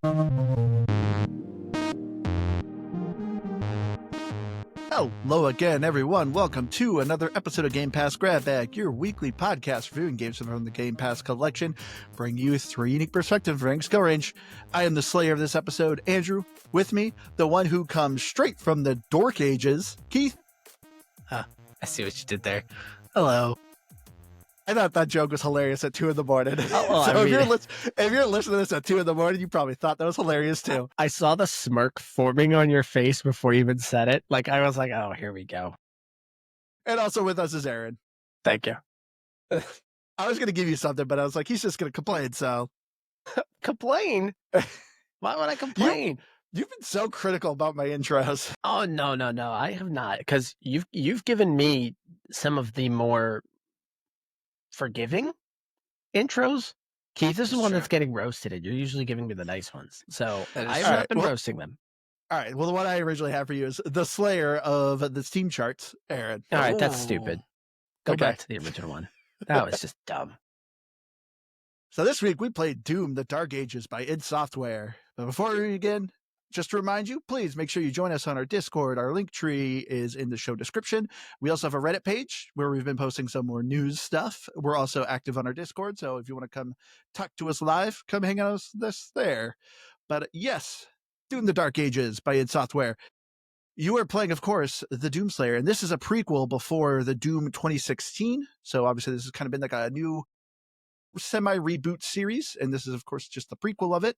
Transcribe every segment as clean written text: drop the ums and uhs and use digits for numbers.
Hello again, everyone. Welcome to another episode of Game Pass Grab Bag, your weekly podcast reviewing games from the Game Pass collection, bringing you three unique perspectives from skill range. I am the slayer of this episode, Andrew. With me, the one who comes straight from the dork ages, Keith. I see what you did there. Hello. I thought that joke was hilarious at 2 in the morning. Oh, so if you're listening to this at 2 in the morning, you probably thought that was hilarious too. I saw the smirk forming on your face before you even said it. Like, I was like, oh, here we go. And also with us is Aaron. Thank you. I was going to give you something, but I was like, he's just going to complain, so. Complain? Why would I complain? You've been so critical about my intros. Oh, no. I have not. Because you've given me some of the more forgiving intros. Keith is the one that's getting roasted, and you're usually giving me the nice ones. So I've not been roasting them. All right. Well, the one I originally have for you is the slayer of the Steam charts, Aaron. All right, that's stupid. Go back to the original one. That was just dumb. So this week we played Doom: The Dark Ages by id Software. But before we begin, just to remind you, please make sure you join us on our Discord. Our link tree is in the show description. We also have a Reddit page where we've been posting some more news stuff. We're also active on our Discord, so if you want to come talk to us live, come hang out with us there. But yes, Doom: The Dark Ages by id Software. You are playing, of course, the Doomslayer, and this is a prequel before the Doom 2016. So obviously this has kind of been like a new semi-reboot series, and this is, of course, just the prequel of it,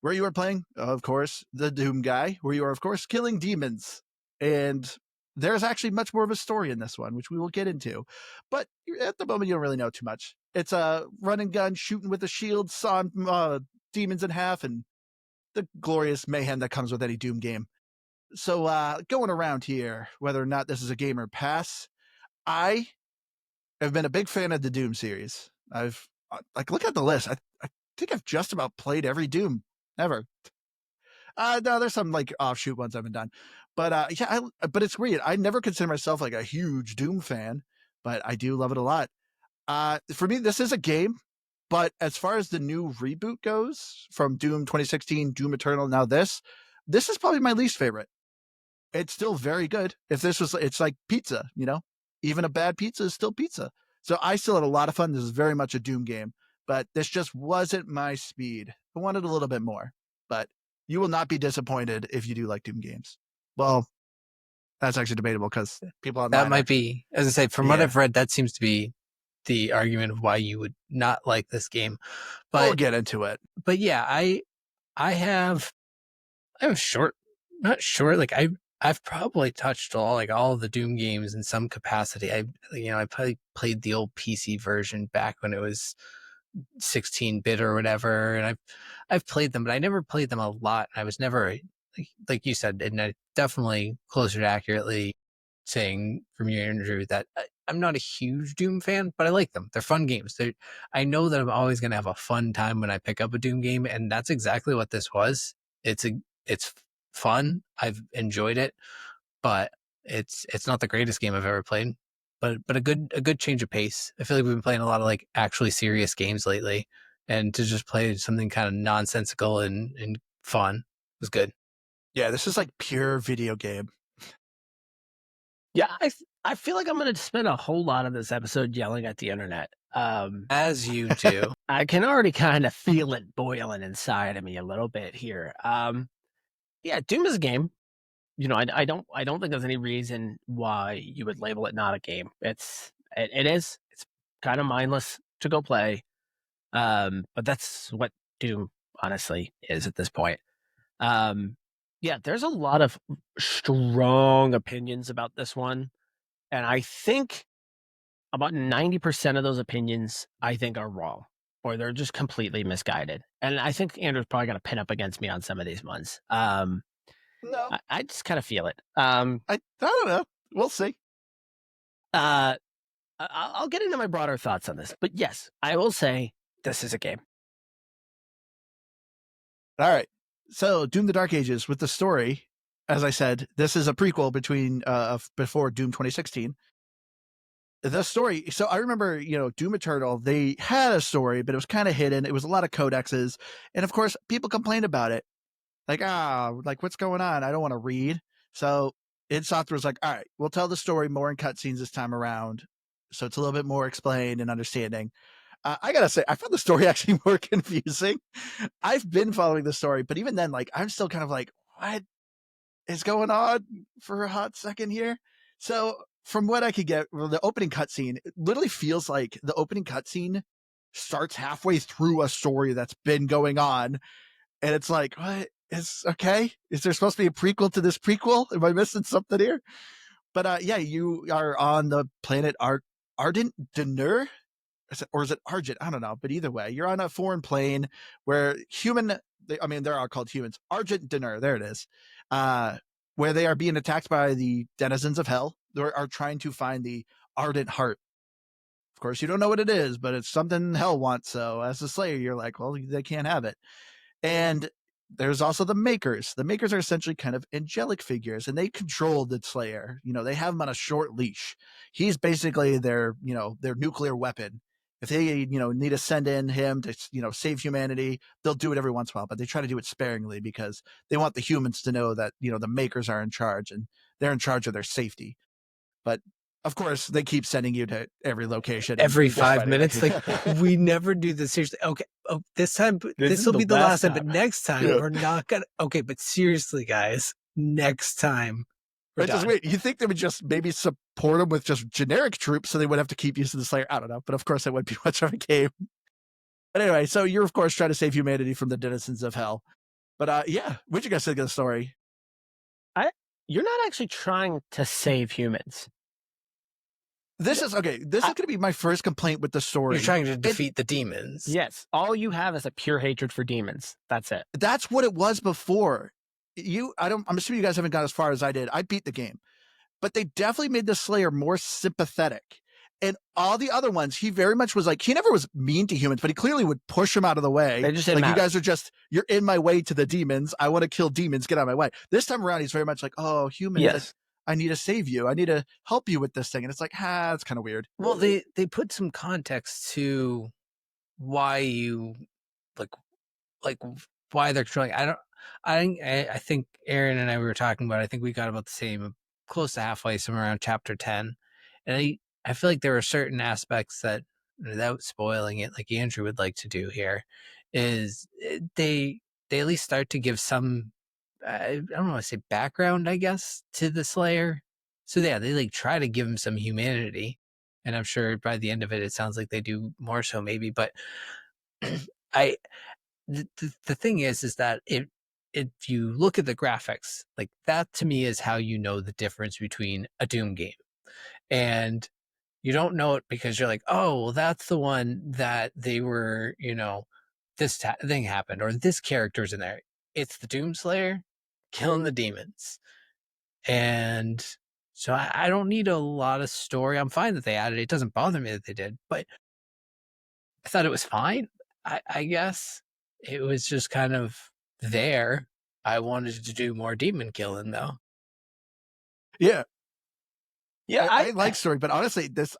where you are playing, of course, the Doom guy, where you are, of course, killing demons. And there's actually much more of a story in this one, which we will get into. But at the moment, you don't really know too much. It's a run and gun, shooting with a shield, sawing demons in half, and the glorious mayhem that comes with any Doom game. So going around here, whether or not this is a game or pass, I have been a big fan of the Doom series. I've, look at the list. I think I've just about played every Doom ever. No, there's some like offshoot ones I haven't done, but but it's weird. I never consider myself like a huge Doom fan, but I do love it a lot. For me, this is a game, but as far as the new reboot goes, from Doom 2016, Doom Eternal, now this is probably my least favorite. It's still very good. If this was, it's like pizza, you know, even a bad pizza is still pizza. So I still had a lot of fun. This is very much a Doom game, but this just wasn't my speed. I wanted a little bit more, but you will not be disappointed if you do like Doom games. Well, that's actually debatable because people online. That might be, as I say, from what I've read, that seems to be the argument of why you would not like this game. But we'll get into it. But yeah, I have short, not short, like I've probably touched all of the Doom games in some capacity. I probably played the old PC version back when it was 16-bit or whatever, and I've played them, but I never played them a lot. I was never, like you said, and I definitely closer to accurately saying from you, Andrew, that I'm not a huge Doom fan, but I like them. They're fun games. I know that I'm always going to have a fun time when I pick up a Doom game, and that's exactly what this was. It's fun. I've enjoyed it, but it's not the greatest game I've ever played. But a good change of pace. I feel like we've been playing a lot of like actually serious games lately, and to just play something kind of nonsensical and fun was good. Yeah, this is like pure video game. Yeah, I feel like I'm going to spend a whole lot of this episode yelling at the internet. As you do. I can already kind of feel it boiling inside of me a little bit here. Yeah, Doom is a game. You know, I don't think there's any reason why you would label it not a game. It is. It's kind of mindless to go play. But that's what Doom honestly is at this point. Yeah, there's a lot of strong opinions about this one. And I think about 90% of those opinions I think are wrong, or they're just completely misguided. And I think Andrew's probably going to pin up against me on some of these ones. No, I just kind of feel it. I don't know. We'll see. I'll get into my broader thoughts on this, but yes, I will say this is a game. All right. So Doom: The Dark Ages, with the story, as I said, this is a prequel between before Doom 2016. the story. So I remember, Doom Eternal, they had a story, but it was kind of hidden. It was a lot of codexes. And of course, people complained about it. Like, what's going on? I don't want to read. So id Software was like, all right, we'll tell the story more in cutscenes this time around. So it's a little bit more explained and understanding. I gotta say, I found the story actually more confusing. I've been following the story, but even then, like, I'm still kind of like, what is going on for a hot second here? So from what I could get, the opening cutscene, it literally feels like the opening cutscene starts halfway through a story that's been going on. And it's like, what is okay? Is there supposed to be a prequel to this prequel? Am I missing something here? But yeah, you are on the planet Ardent Denur, or is it Argent? I don't know. But either way, you're on a foreign plane where they're all called humans. Argent Denur, there it is. Where they are being attacked by the denizens of hell. They are trying to find the Ardent Heart. Of course, you don't know what it is, but it's something hell wants. So as a Slayer, you're like, well, they can't have it. And there's also the Makers. The Makers are essentially kind of angelic figures, and they control the Slayer. They have him on a short leash. He's basically their nuclear weapon. If they, need to send in him to, save humanity, they'll do it every once in a while, but they try to do it sparingly because they want the humans to know that, the Makers are in charge and they're in charge of their safety. But of course, they keep sending you to every location. Every 5 minutes. Like, we never do this seriously. Okay. Oh, this time, this will be the last time, but next time we're not going to. Okay. But seriously, guys, next time. But just wait, you think they would just maybe support them with just generic troops so they would have to keep using the Slayer? I don't know. But of course, that wouldn't be much of a game. But anyway, so you're, of course, trying to save humanity from the denizens of hell. But yeah, what'd you guys think of the story? You're not actually trying to save humans. This is going to be my first complaint with the story. You're trying to defeat the demons. Yes. All you have is a pure hatred for demons. That's it. That's what it was before. I'm assuming you guys haven't got as far as I did. I beat the game, but they definitely made the Slayer more sympathetic. And all the other ones, he very much was like, he never was mean to humans, but he clearly would push them out of the way. They just like, you guys are you're in my way to the demons. I want to kill demons. Get out of my way. This time around, he's very much like, oh, humans. Yes. I need to save you. I need to help you with this thing. And it's like, it's kind of weird. Well, they put some context to why you like why they're trying. I think Aaron and I were talking about, I think we got about the same, close to halfway, somewhere around chapter 10. And I feel like there are certain aspects that, without spoiling it, like Andrew would like to do here, is they at least start to give some, I don't want to say background, I guess, to the Slayer. So yeah, they like try to give him some humanity. And I'm sure by the end of it, it sounds like they do more so maybe. But the thing is that if you look at the graphics, like that to me is how you know the difference between a Doom game. And you don't know it because you're like, oh, well, that's the one that they were, this thing happened, or this character's in there. It's the Doom Slayer killing the demons. And so I don't need a lot of story. I'm fine that they added it. It doesn't bother me that they did, but I thought it was fine. I guess it was just kind of there. I wanted to do more demon killing though. Yeah. Yeah, I like story, but honestly, this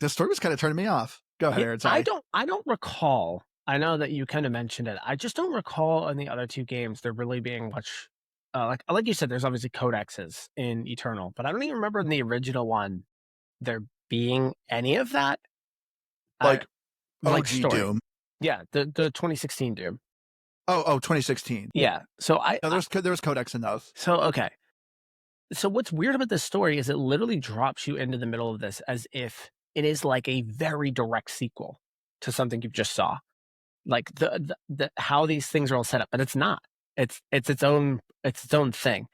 story was kind of turning me off. Go ahead, Aaron. Sorry. I don't recall. I know that you kind of mentioned it. I just don't recall in the other two games there really being much. Like you said, there's obviously codexes in Eternal, but I don't even remember in the original one there being any of that. Like OG story. Doom. Yeah, the 2016 Doom. Oh, 2016. Yeah. So there was codex in those. So okay. So what's weird about this story is it literally drops you into the middle of this as if it is like a very direct sequel to something you just saw. Like the how these things are all set up, but it's not. It's its own thing.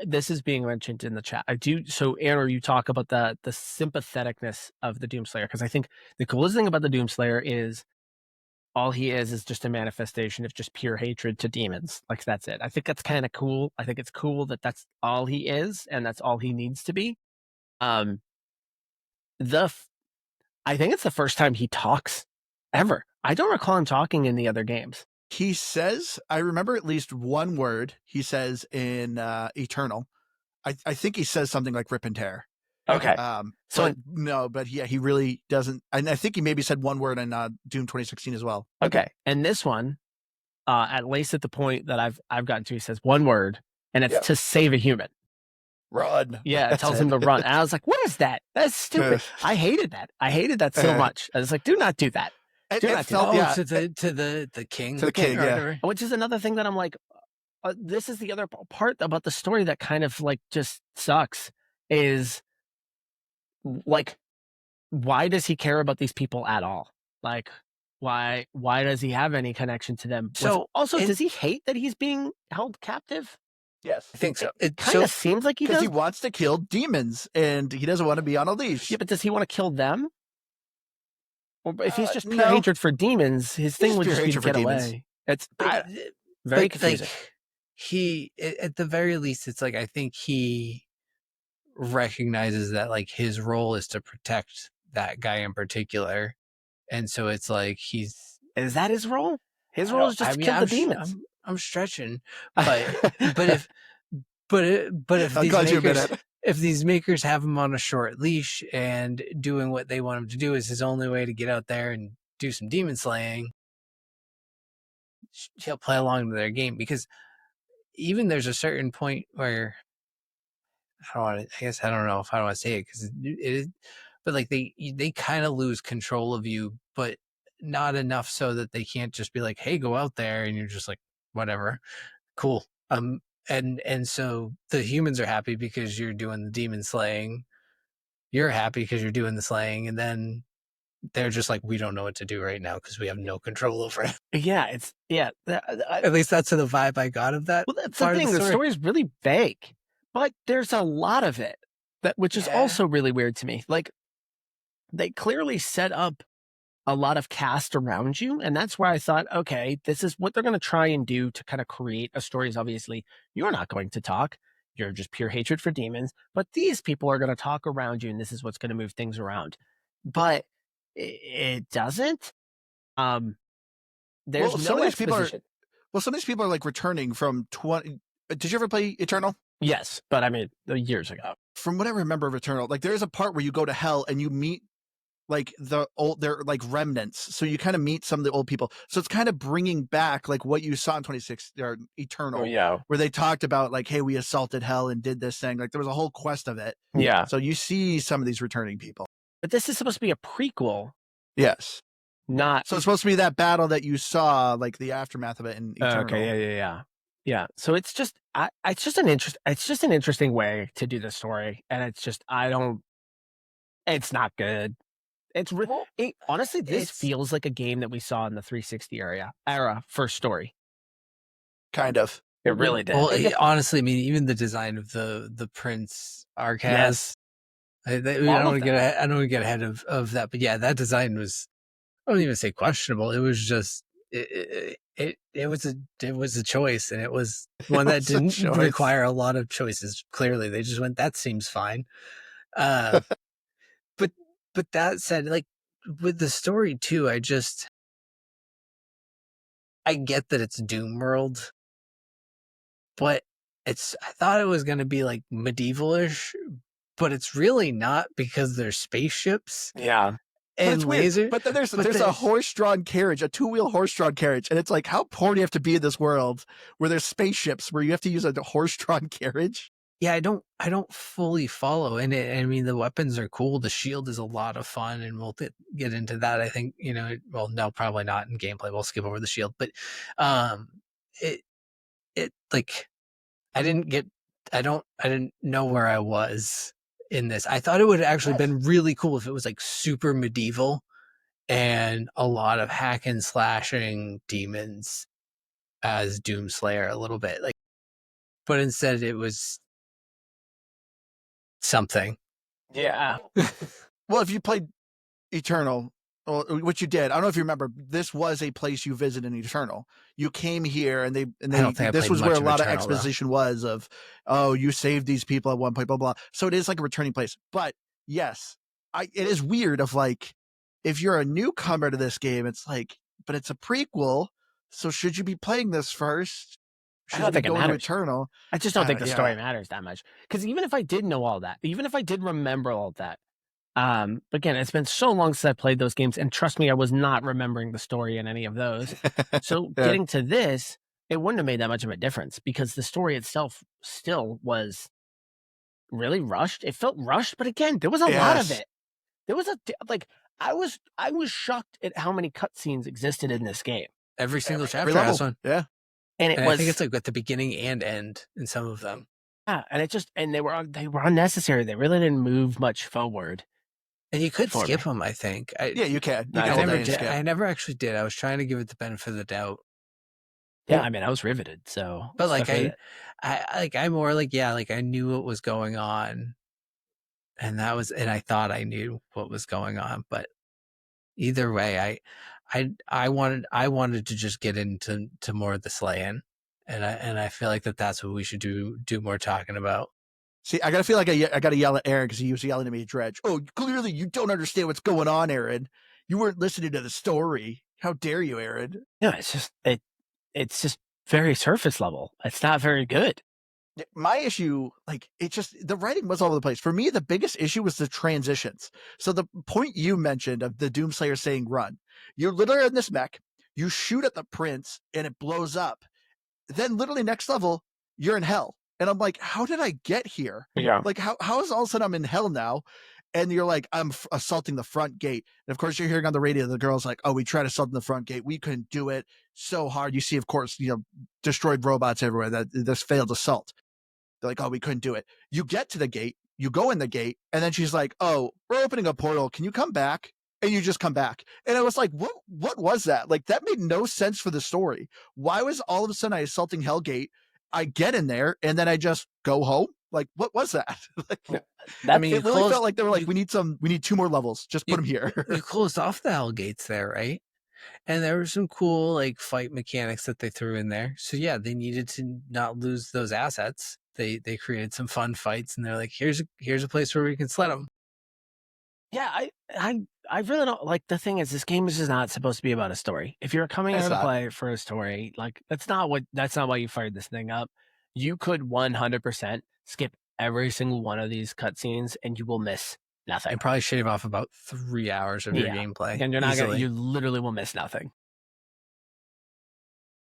This is being mentioned in the chat. I do. So Aaron, you talk about the sympatheticness of the Doomslayer, because I think the coolest thing about the Doomslayer is all he is just a manifestation of just pure hatred to demons. Like, that's it. I think that's kind of cool. I think it's cool that that's all he is, and that's all he needs to be. I think it's the first time he talks ever. I don't recall him talking in the other games. He says, I remember at least one word he says in Eternal. I think he says something like "rip and tear." Okay. So He really doesn't. And I think he maybe said one word in Doom 2016 as well. okay, and this one, at least at the point that I've gotten to, he says one word, and it's to save a human. Run. Yeah, it tells him to run. And I was like, what is that? That's stupid. I hated that. I hated that so much. I was like, do not do that. Do not do that. To the king. To the king, yeah. Which is another thing that I'm like, this is the other part about the story that kind of like just sucks is like, why does he care about these people at all? Like, why does he have any connection to them? So also, does he hate that he's being held captive? Yes. I think so. It kind of seems like he does. Because he wants to kill demons and he doesn't want to be on a leash. Yeah, but does he want to kill them? Or if he's just pure hatred for demons, his thing would just be to get away. It's very confusing. Like, he, at the very least, it's like, I think he recognizes that like his role is to protect that guy in particular. And so it's like is that his role? His role is just to kill the demons. I'm stretching, but if these makers have him on a short leash and doing what they want him to do is his only way to get out there and do some demon slaying, he'll play along to their game. Because even there's a certain point where I don't know if I don't want to say it because but like they kind of lose control of you, but not enough so that they can't just be like, hey, go out there, and you're just like, whatever, cool. And so the humans are happy because you're doing the demon slaying. You're happy because you're doing the slaying, and then they're just like, we don't know what to do right now because we have no control over it. Yeah, at least that's the vibe I got of that. Well, that's the thing. The story is really vague, but there's a lot of it which is also really weird to me. Like, they clearly set up a lot of cast around you, and that's where I thought, okay, this is what they're going to try and do to kind of create a story. Is obviously you're not going to talk. You're just pure hatred for demons, but these people are going to talk around you, and this is what's going to move things around. But it doesn't. There's no exposition. Some of these people are like returning from 20. Did you ever play Eternal? Yes, but I mean, years ago. From what I remember of Eternal, like there's a part where you go to hell and you meet like they're like remnants. So you kind of meet some of the old people. So it's kind of bringing back like what you saw in 26 or Eternal, where they talked about like, hey, we assaulted hell and did this thing. Like there was a whole quest of it. Yeah. So you see some of these returning people. But this is supposed to be a prequel. Yes. Not. So it's supposed to be that battle that you saw, like the aftermath of it in Eternal. Okay. Yeah. So it's just, it's just an interesting way to do the story, and it's just, it's not good. Honestly, this feels like a game that we saw in the 360 era for story. Kind of. It really did. Well, honestly, I mean, even the design of the Prince Arcas. Yes. I don't want to get ahead of that, but yeah, that design was, I don't even say questionable. It was just it was a choice, and it was one that didn't require a lot of choices. Clearly, they just went, that seems fine. But that said, like with the story too, I get that it's Doom World, but I thought it was going to be like medieval-ish, but it's really not because there's spaceships. Yeah. And laser. But then there's a horse-drawn carriage, a two-wheel horse-drawn carriage, and it's like, how poor do you have to be in this world where there's spaceships where you have to use a horse-drawn carriage? Yeah, I don't fully follow. And I mean, the weapons are cool. The shield is a lot of fun, and we'll get into that. I think, well, no, probably not in gameplay. We'll skip over the shield, but it like I didn't know where I was in this. I thought it would have actually been really cool if it was like super medieval and a lot of hack and slashing demons as Doomslayer a little bit, like, but instead it was something. Yeah. Well, if you played Eternal, which you did, I don't know if you remember, this was a place you visited in Eternal. You came here, and this was where a lot of exposition was of, oh, you saved these people at one point, blah, blah. So it is like a returning place. But yes, it is weird of like, if you're a newcomer to this game, it's like, but it's a prequel, so should you be playing this first? She's don't gonna think it go into matters. Eternal. I just don't think the story Yeah. matters that much. Because even if I did know all that, even if I did remember all that, again, it's been so long since I played those games, and trust me, I was not remembering the story in any of those. So Yeah. getting to this, it wouldn't have made that much of a difference because the story itself still was really rushed. It felt rushed, but again, there was a lot of Yes. it. There was like I was shocked at how many cutscenes existed in this game, Every single Every chapter has level. one. Yeah. and it And I think was it's like at the beginning and end in some of them. yeah, and it just and they were unnecessary. They really didn't move much forward And you could for skip me. them, I think. Yeah, you can. You No, I can I hold never A and did. skip. I never actually did. I was trying to give it the benefit of the doubt. Yeah, I mean, I was riveted. So, But like especially I more like, yeah, like I knew what was going on. And I thought I knew what was going on. But either way, I wanted to just get into more of the slaying. And I feel like that's what we should do more talking about. See, I gotta feel like I gotta yell at Aaron because he was yelling at me at Dredge. Oh, clearly you don't understand what's going on, Aaron. You weren't listening to the story. How dare you, Aaron? yeah, it's just very surface level. It's not very good. My issue, like, it just, the writing was all over the place. For me, the biggest issue was the transitions. So the point you mentioned of the Doomslayer saying run, you're literally in this mech, you shoot at the prince and it blows up. Then literally next level, you're in hell. And I'm like, how did I get here? Yeah. Like, how is all of a sudden I'm in hell now? And you're like, I'm assaulting the front gate. And of course, you're hearing on the radio, the girl's like, oh, we tried assaulting the front gate. We couldn't do it so hard. You see, of course, destroyed robots everywhere. That this failed assault. They're like, oh, we couldn't do it. You get to the gate, you go in the gate, and then she's like, oh, we're opening a portal. Can you come back? And you just come back. And I was like, what was that? Like, that made no sense for the story. Why was all of a sudden I assaulting Hellgate? I get in there and then I just go home. Like, what was that? Like, I mean, it really felt like they were like, we need 2 more levels. Just put them here. You closed off the hell gates there, right? And there were some cool like fight mechanics that they threw in there. So yeah, they needed to not lose those assets. They created some fun fights, and they're like, here's a place where we can sled them. Yeah, I really don't like the thing is this game is just not supposed to be about a story. If you're coming It's here to not. play for a story, like that's not why you fired this thing up. You could 100% skip every single one of these cutscenes and you will miss nothing. And probably shave off about 3 hours of your Yeah. gameplay. And you're not gonna easily. you literally will miss nothing.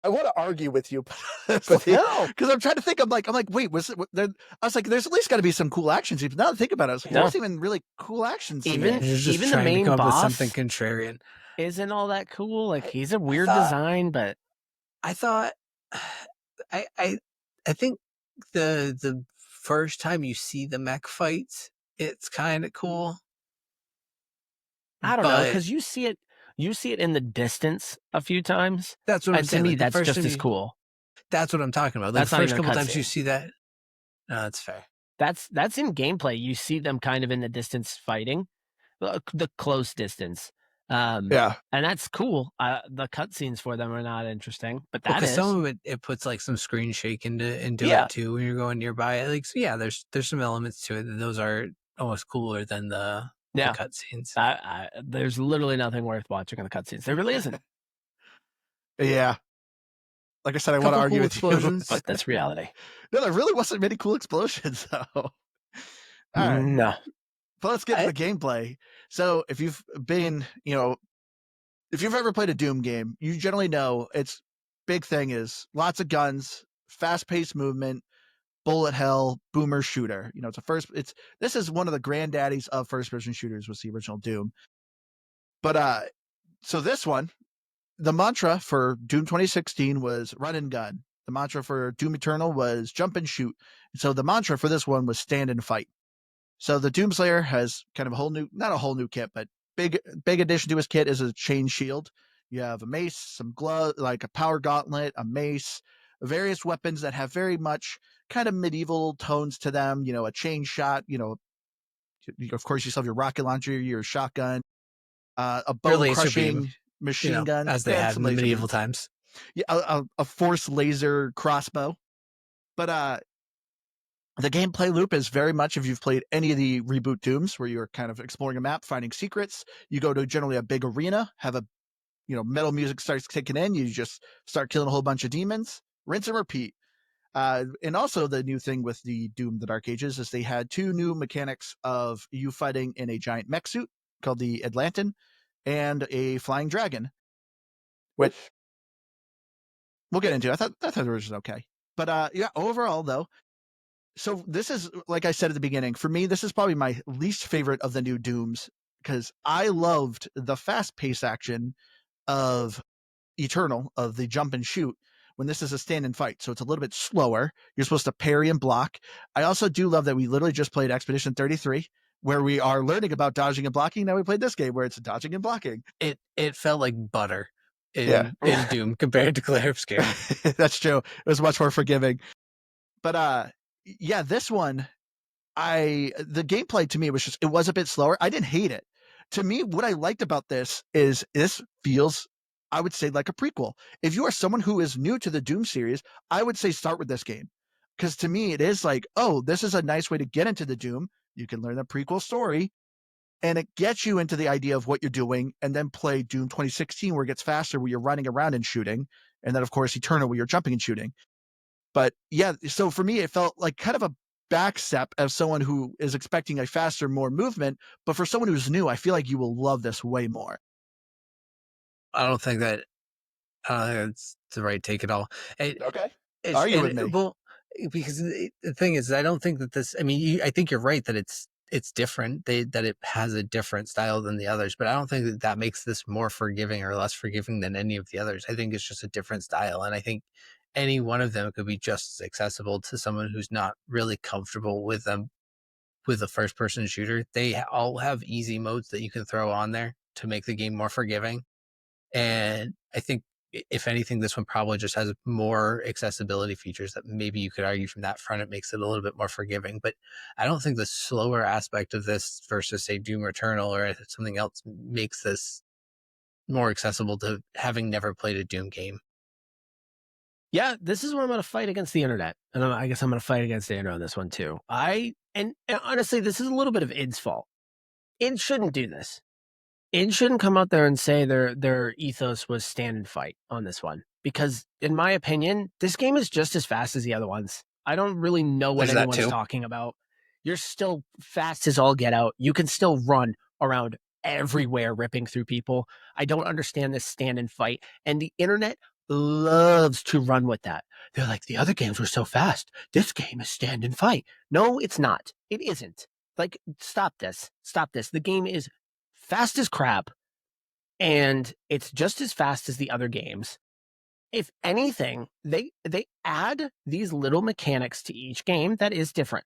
I want to argue with you, but No. because I'm trying to think. I'm like, wait, was it? I was like, there's at least got to be some cool action scenes. But now that I think about it, I was like, there wasn't even really cool action scenes. Even- You're just the trying main to come up with boss- something contrarian. Isn't all that cool? Like he's a weird thought- design, but I thought, I think the first time you see the mech fights, it's kind of cool. I don't know, But because you see it in the distance a few times. that's what I'm And to saying. me, like, the that's first just time as you- cool. That's what I'm talking about. Like, That's the not first even a couple times you cutscene. see that. No, that's fair. That's in gameplay. You see them kind of in the distance fighting, the close distance. Yeah, And that's cool. The cutscenes for them are not interesting, but that Because is. some of it puts like some screen shake into Yeah. it too when you're going nearby. Like, so yeah, there's some elements to it. Those are almost cooler than the Yeah. cutscenes. There's literally nothing worth watching in the cutscenes. There really isn't. yeah. Like I said, I want to Couple argue cool with explosions. you. But that's reality. No, there really wasn't many cool explosions though. All right, No. but let's get to the gameplay. So if you've been, if you've ever played a Doom game, you generally know its big thing is lots of guns, fast-paced movement, bullet hell, boomer shooter. This is one of the granddaddies of first-person shooters was the original Doom. But so this one, the mantra for Doom 2016 was run and gun. The mantra for Doom Eternal was jump and shoot. So the mantra for this one was stand and fight. So the Doomslayer has kind of not a whole new kit, but big addition to his kit is a chain shield. You have a mace, some glove, like a power gauntlet, a mace, various weapons that have very much kind of medieval tones to them. A chain shot, of course you still have your rocket launcher, your shotgun, a bone laser crushing beam, machine gun. as they Yeah, had some in the laser medieval beam. times. Yeah, a force laser crossbow. But the gameplay loop is very much if you've played any of the reboot Dooms where you're kind of exploring a map, finding secrets. You go to generally a big arena, have a metal music starts kicking in, you just start killing a whole bunch of demons, rinse and repeat. And also the new thing with the Doom the Dark Ages is they had 2 new mechanics of you fighting in a giant mech suit called the Atlantan and a flying dragon, which we'll get into. I thought it was okay. But yeah, overall though, so this is, like I said at the beginning, for me, this is probably my least favorite of the new Dooms because I loved the fast-paced action of Eternal, of the jump and shoot, when this is a stand and fight. So it's a little bit slower. You're supposed to parry and block. I also do love that we literally just played Expedition 33, where we are learning about dodging and blocking. Now we played this game where it's dodging and blocking. It felt like butter in Doom compared to Clair Obscur. That's true. It was much more forgiving. But yeah, this one, the gameplay to me was it was a bit slower. I didn't hate it. To me, what I liked about this is this feels, I would say, like a prequel. If you are someone who is new to the Doom series, I would say start with this game. Because to me, it is like, oh, this is a nice way to get into the Doom. You can learn the prequel story, and it gets you into the idea of what you're doing, and then play Doom 2016, where it gets faster, where you're running around and shooting. And then, of course, Eternal, where you're jumping and shooting. But yeah, so for me, it felt like kind of a backstep as someone who is expecting a faster, more movement. But for someone who's new, I feel like you will love this way more. I don't think it's the right take at all. Okay. Argue with me. Well, because the thing is, I don't think that this. I mean, I think you're right that it's different. That it has a different style than the others, but I don't think that makes this more forgiving or less forgiving than any of the others. I think it's just a different style, and I think any one of them could be just as accessible to someone who's not really comfortable with them with a first person shooter. They all have easy modes that you can throw on there to make the game more forgiving. And I think if anything, this one probably just has more accessibility features that maybe you could argue from that front, it makes it a little bit more forgiving. But I don't think the slower aspect of this versus say Doom Eternal or something else makes this more accessible to having never played a Doom game. Yeah, this is where I'm going to fight against the internet. And I guess I'm going to fight against Andrew on this one too. And honestly, this is a little bit of id's fault. Id shouldn't do this. Id shouldn't come out there and say their ethos was stand and fight on this one. Because in my opinion, this game is just as fast as the other ones. I don't really know what anyone's talking about. You're still fast as all get out. You can still run around everywhere ripping through people. I don't understand this stand and fight. And the internet loves to run with that. They're like, the other games were so fast. This game is stand and fight. No, it's not. It isn't. Like, stop this. Stop this. The game is fast as crap, and it's just as fast as the other games. If anything, they add these little mechanics to each game that is different.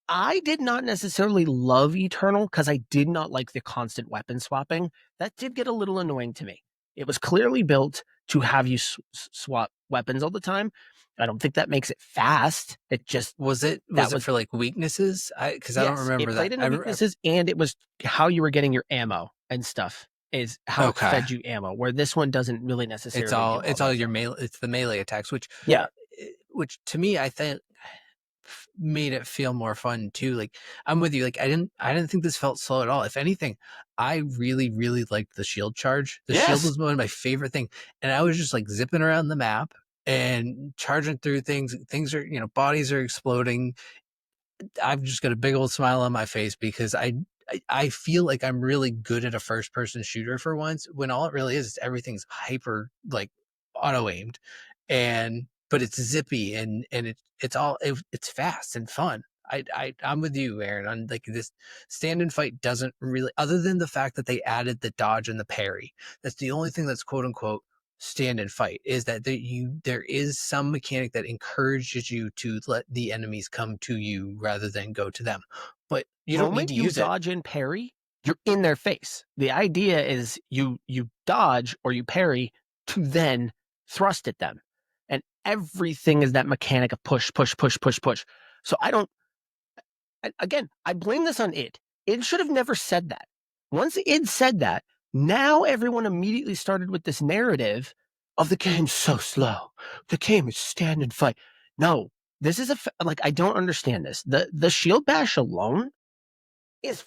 I did not necessarily love Eternal because I did not like the constant weapon swapping. That did get a little annoying to me. It was clearly built to have you swap weapons all the time. I don't think that makes it fast. It just was it for like weaknesses? Because I don't remember it that. Played into weaknesses, and it was how you were getting your ammo and stuff. Is how it fed you ammo. Where this one doesn't really necessarily. It's all your melee. It's the melee attacks, which to me I think made it feel more fun too. Like I'm with you. Like I didn't think this felt slow at all. If anything, I really liked the shield charge. The shield was one of my favorite things, and I was just like zipping around the map and charging through things. Things are, bodies are exploding. I've just got a big old smile on my face because I feel like I'm really good at a first person shooter for once, when all it really is everything's hyper like auto aimed, but it's zippy and it's fast and fun. I'm with you, Aaron, on like this stand and fight doesn't really, other than the fact that they added the dodge and the parry. That's the only thing that's quote unquote stand and fight, is that there is some mechanic that encourages you to let the enemies come to you rather than go to them. But you don't need to use dodge and parry, you're in their face. The idea is you dodge or you parry to then thrust at them. And everything is that mechanic of push. So I blame this on id. Id should have never said that. Once id said that, now everyone immediately started with this narrative of the game's so slow. The game is stand and fight. No, this is I don't understand this. The shield bash alone is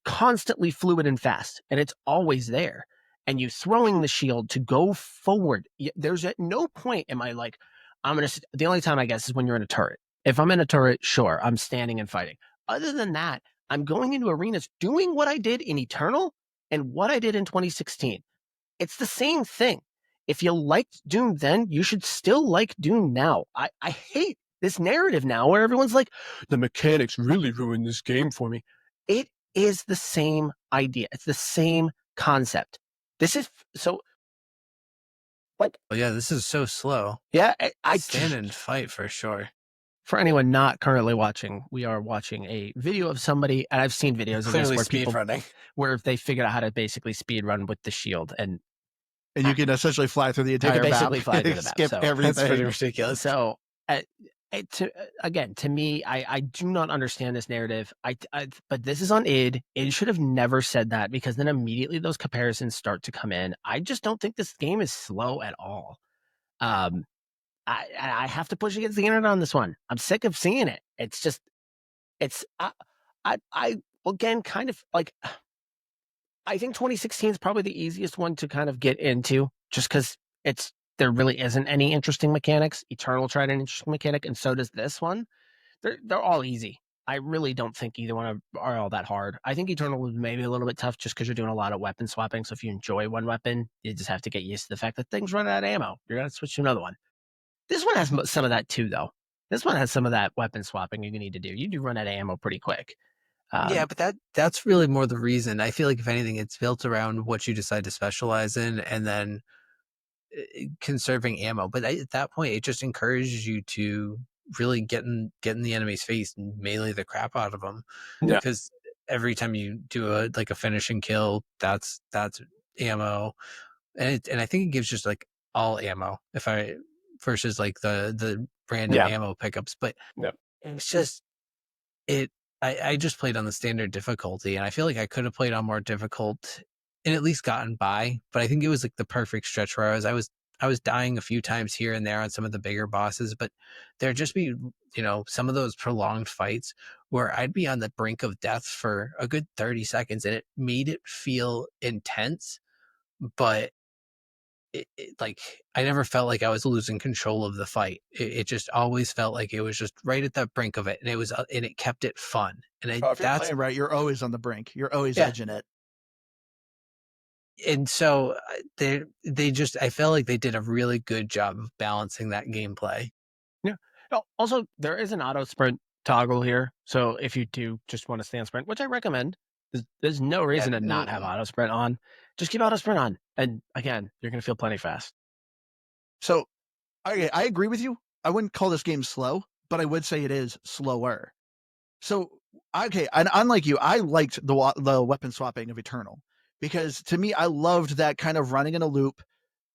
constantly fluid and fast, and it's always there. And you throwing the shield to go forward. There's at no point am I like, The only time I guess is when you're in a turret. If I'm in a turret, sure, I'm standing and fighting. Other than that, I'm going into arenas doing what I did in Eternal and what I did in 2016. It's the same thing. If you liked Doom then, you should still like Doom now. I hate this narrative now where everyone's like, the mechanics really ruined this game for me. It is the same idea. It's the same concept. This is so like, Oh yeah, this is so slow. yeah, Stand and fight for sure. For anyone not currently watching, we are watching a video of somebody, and I've seen videos of this Clearly where speed people running. where they figured out how to basically speed run with the shield, and you can essentially fly through the you entire can map. basically fly through the map. Skip So everything. That's pretty ridiculous. So, again, to me, I do not understand this narrative. But this is on id. Id should have never said that because then immediately those comparisons start to come in. I just don't think this game is slow at all. I have to push against the internet on this one. I'm sick of seeing it. It's just, it's I again kind of like. I think 2016 is probably the easiest one to kind of get into, just because there really isn't any interesting mechanics. Eternal tried an interesting mechanic, and so does this one. They're all easy. I really don't think either one are all that hard. I think Eternal was maybe a little bit tough just because you're doing a lot of weapon swapping. So if you enjoy one weapon, you just have to get used to the fact that things run out of ammo. You're gonna switch to another one. This one has some of that too, though. This one has some of that weapon swapping you need to do. You do run out of ammo pretty quick. Yeah, but that's really more the reason. I feel like if anything, it's built around what you decide to specialize in, and then conserving ammo. But at that point, it just encourages you to really get in the enemy's face and melee the crap out of them. Yeah. Because every time you do a finishing kill, that's ammo, and I think it gives just like all ammo versus like the random ammo pickups. But it's just I just played on the standard difficulty, and I feel like I could have played on more difficult and at least gotten by. But I think it was like the perfect stretch where I was dying a few times here and there on some of the bigger bosses, but there'd just be, some of those prolonged fights where I'd be on the brink of death for a good 30 seconds, and it made it feel intense, but like I never felt like I was losing control of the fight. It just always felt like it was just right at the brink of it, and it kept it fun. And if you're playing right, you're always on the brink. You're always edging it. And so they just, I felt like they did a really good job of balancing that gameplay. Yeah. Also, there is an auto sprint toggle here, so if you do just want to stand sprint, which I recommend, there's no reason to not have auto sprint on. Just keep auto sprint on, and again, you're gonna feel plenty fast. So, I agree with you. I wouldn't call this game slow, but I would say it is slower. So, and unlike you, I liked the weapon swapping of Eternal because to me, I loved that kind of running in a loop,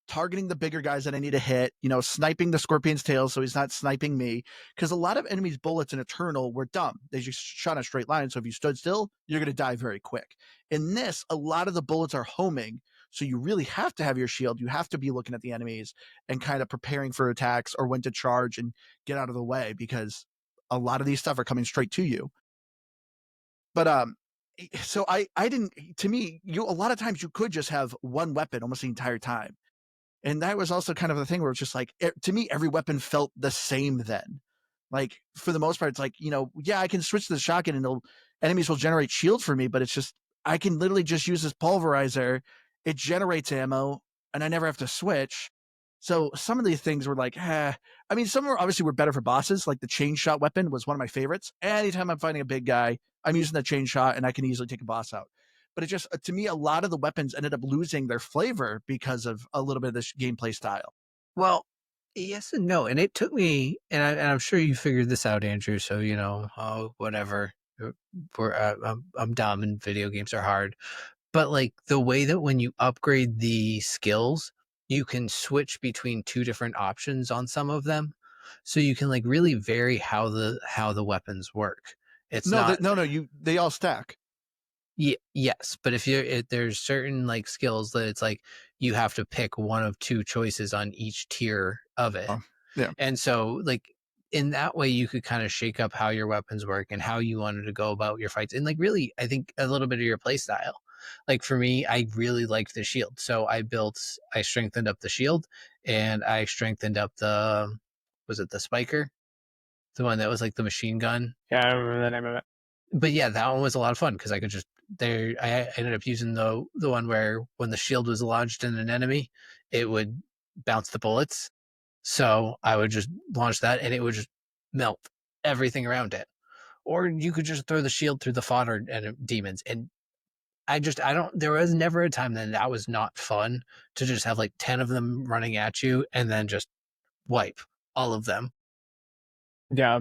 targeting the bigger guys that I need to hit, sniping the scorpion's tail so he's not sniping me. Because a lot of enemies' bullets in Eternal were dumb. They just shot in a straight line. So if you stood still, you're going to die very quick. In this, a lot of the bullets are homing. So you really have to have your shield. You have to be looking at the enemies and kind of preparing for attacks or when to charge and get out of the way because a lot of these stuff are coming straight to you. But so I didn't. To me, a lot of times you could just have one weapon almost the entire time. And that was also kind of the thing where it's just like, to me, every weapon felt the same then. Like, for the most part, it's like, yeah, I can switch to the shotgun and enemies will generate shield for me, but it's just, I can literally just use this pulverizer. It generates ammo and I never have to switch. So some of these things were like, I mean, some were better for bosses. Like the chain shot weapon was one of my favorites. Anytime I'm fighting a big guy, I'm using the chain shot and I can easily take a boss out. But it just, to me, a lot of the weapons ended up losing their flavor because of a little bit of this gameplay style. Well, yes and no. And it took me, and I'm sure you figured this out, Andrew. So, whatever. I'm dumb and video games are hard. But like the way that when you upgrade the skills, you can switch between two different options on some of them. So you can like really vary how the weapons work. It's they all stack. Yes, but if there's certain like skills that it's like you have to pick one of two choices on each tier of it. Yeah. And so like in that way you could kind of shake up how your weapons work and how you wanted to go about your fights. And like really, I think a little bit of your play style. Like for me, I really liked the shield. So I strengthened up the shield and I strengthened up the was it the Spiker? The one that was like the machine gun. Yeah, I remember the name of it. But yeah, that one was a lot of fun because I could just there. I ended up using the one where when the shield was lodged in an enemy, it would bounce the bullets. So I would just launch that, and it would just melt everything around it. Or you could just throw the shield through the fodder and demons. And I don't. There was never a time that was not fun to just have like 10 of them running at you and then just wipe all of them. Yeah,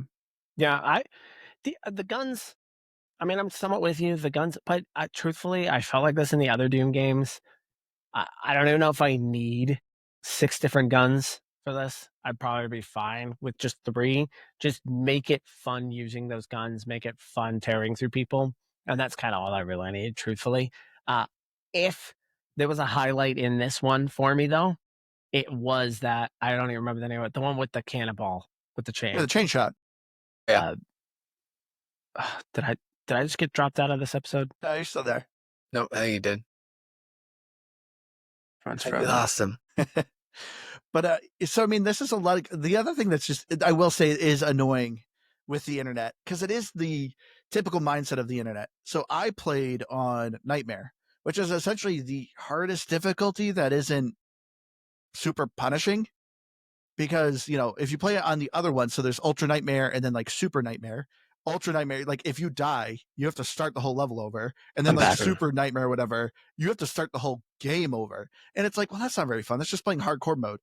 the guns. I mean, I'm somewhat with you. The guns, but truthfully, I felt like this in the other Doom games. I don't even know if I need 6 different guns for this. I'd probably be fine with just 3. Just make it fun using those guns. Make it fun tearing through people, and that's kind of all I really need, truthfully. If there was a highlight in this one for me, though, it was that I don't even remember the name of it. The one with the cannonball with the chain. Yeah, the chain shot. Yeah. Did I just get dropped out of this episode? No, you're still there. No, I think you did. That's Awesome. But so I mean, this is a lot of the other thing that's just I will say is annoying with the internet because it is the typical mindset of the internet. So I played on Nightmare, which is essentially the hardest difficulty that isn't super punishing. Because, you know, if you play it on the other one, so there's Ultra Nightmare and then like Super Nightmare. Ultra Nightmare, like if you die, you have to start the whole level over. And then I'm like back. Super Nightmare or whatever, you have to start the whole game over. And it's like, well, that's not very fun. That's just playing hardcore mode.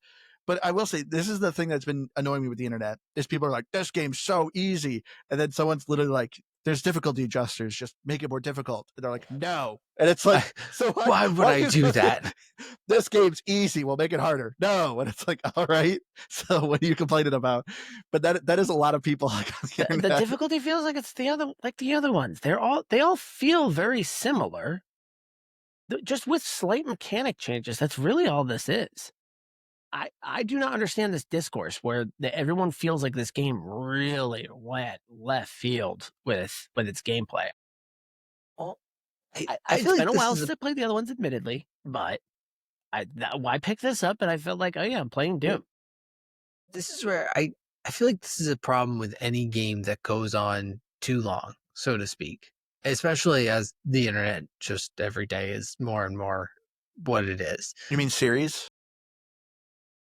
But I will say, this is the thing that's been annoying me with the internet is people are like, this game's so easy. And then someone's literally like, there's difficulty adjusters, just make it more difficult. And they're like, no. And it's like, so why would I do that? This game's easy. We'll make it harder. No. And it's like, all right. So what are you complaining about? But that is a lot of people. Like the difficulty feels like it's the other ones. They all feel very similar, just with slight mechanic changes. That's really all this is. I do not understand this discourse where everyone feels like this game really went left field with its gameplay. Well, It's been a while since I played the other ones, admittedly, but I picked this up and I felt like, oh yeah, I'm playing Doom. This is where I feel like this is a problem with any game that goes on too long, so to speak. Especially as the internet just every day is more and more what it is. You mean series?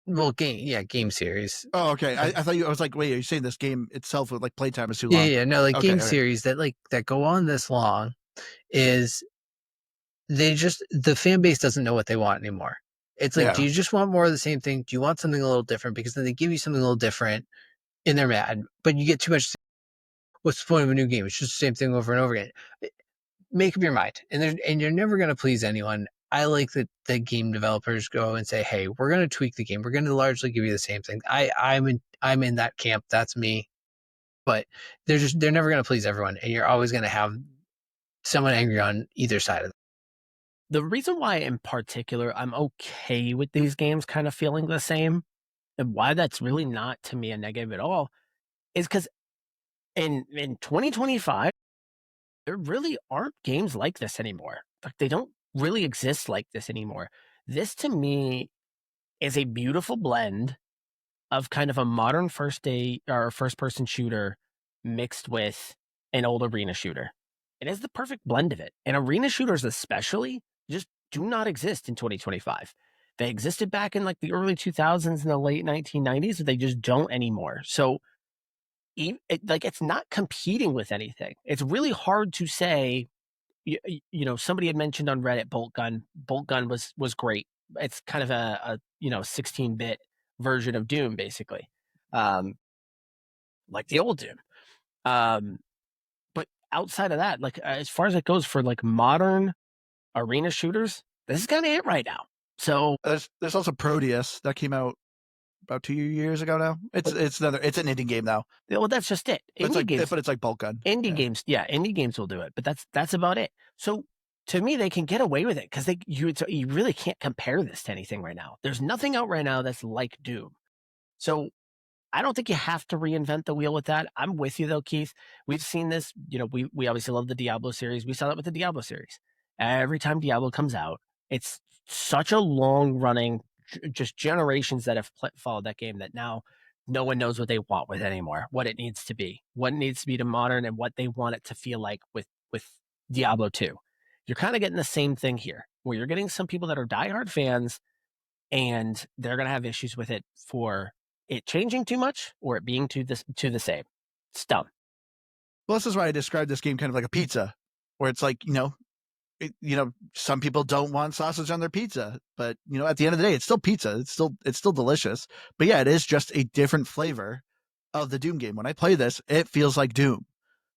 Well, game series. Oh, okay. I thought I was like, wait, are you saying this game itself with like playtime is too long? Yeah, no, like game series that go on this long is the fan base doesn't know what they want anymore. It's like, do you just want more of the same thing? Do you want something a little different? Because then they give you something a little different and they're mad, but you get too much. What's the point of a new game? It's just the same thing over and over again. Make up your mind. And you're never going to please anyone. I like that the game developers go and say, hey, we're going to tweak the game. We're going to largely give you the same thing. I'm in that camp. That's me. But they're never going to please everyone. And you're always going to have someone angry on either side of it. The reason why in particular I'm okay with these games kind of feeling the same and why that's really not to me a negative at all is because in 2025, there really aren't games like this anymore. Like they don't really exist like this anymore. This to me is a beautiful blend of kind of a modern first person shooter mixed with an old arena shooter. It is the perfect blend of it. And arena shooters especially just do not exist in 2025. They existed back in like the early 2000s and the late 1990s, but they just don't anymore. So it's not competing with anything. It's really hard to say, you know, somebody had mentioned on Reddit Bolt Gun. Bolt Gun was great. It's kind of a 16-bit version of Doom, basically, like the old Doom. But outside of that, like as far as it goes for like modern arena shooters, this is kind of it right now. So there's also Proteus that came out about 2 years ago now. It's an indie game now. Well, that's just it. But it's like Bolt Gun. Indie games, indie games will do it, but that's about it. So to me, they can get away with it because you really can't compare this to anything right now. There's nothing out right now that's like Doom. So I don't think you have to reinvent the wheel with that. I'm with you though, Keith. We've seen this. You know, we obviously love the Diablo series. We saw that with the Diablo series. Every time Diablo comes out, it's such a long running, just generations that have followed that game that now no one knows what they want with anymore, what it needs to be, to modern, and what they want it to feel like with Diablo 2. You're kind of getting the same thing here, where you're getting some people that are diehard fans, and they're going to have issues with it for it changing too much or it being to the same. It's dumb. Well, this is why I described this game kind of like a pizza, where it's like, some people don't want sausage on their pizza, but at the end of the day, it's still pizza. It's still delicious. But yeah, it is just a different flavor of the Doom game. When I play this, it feels like Doom.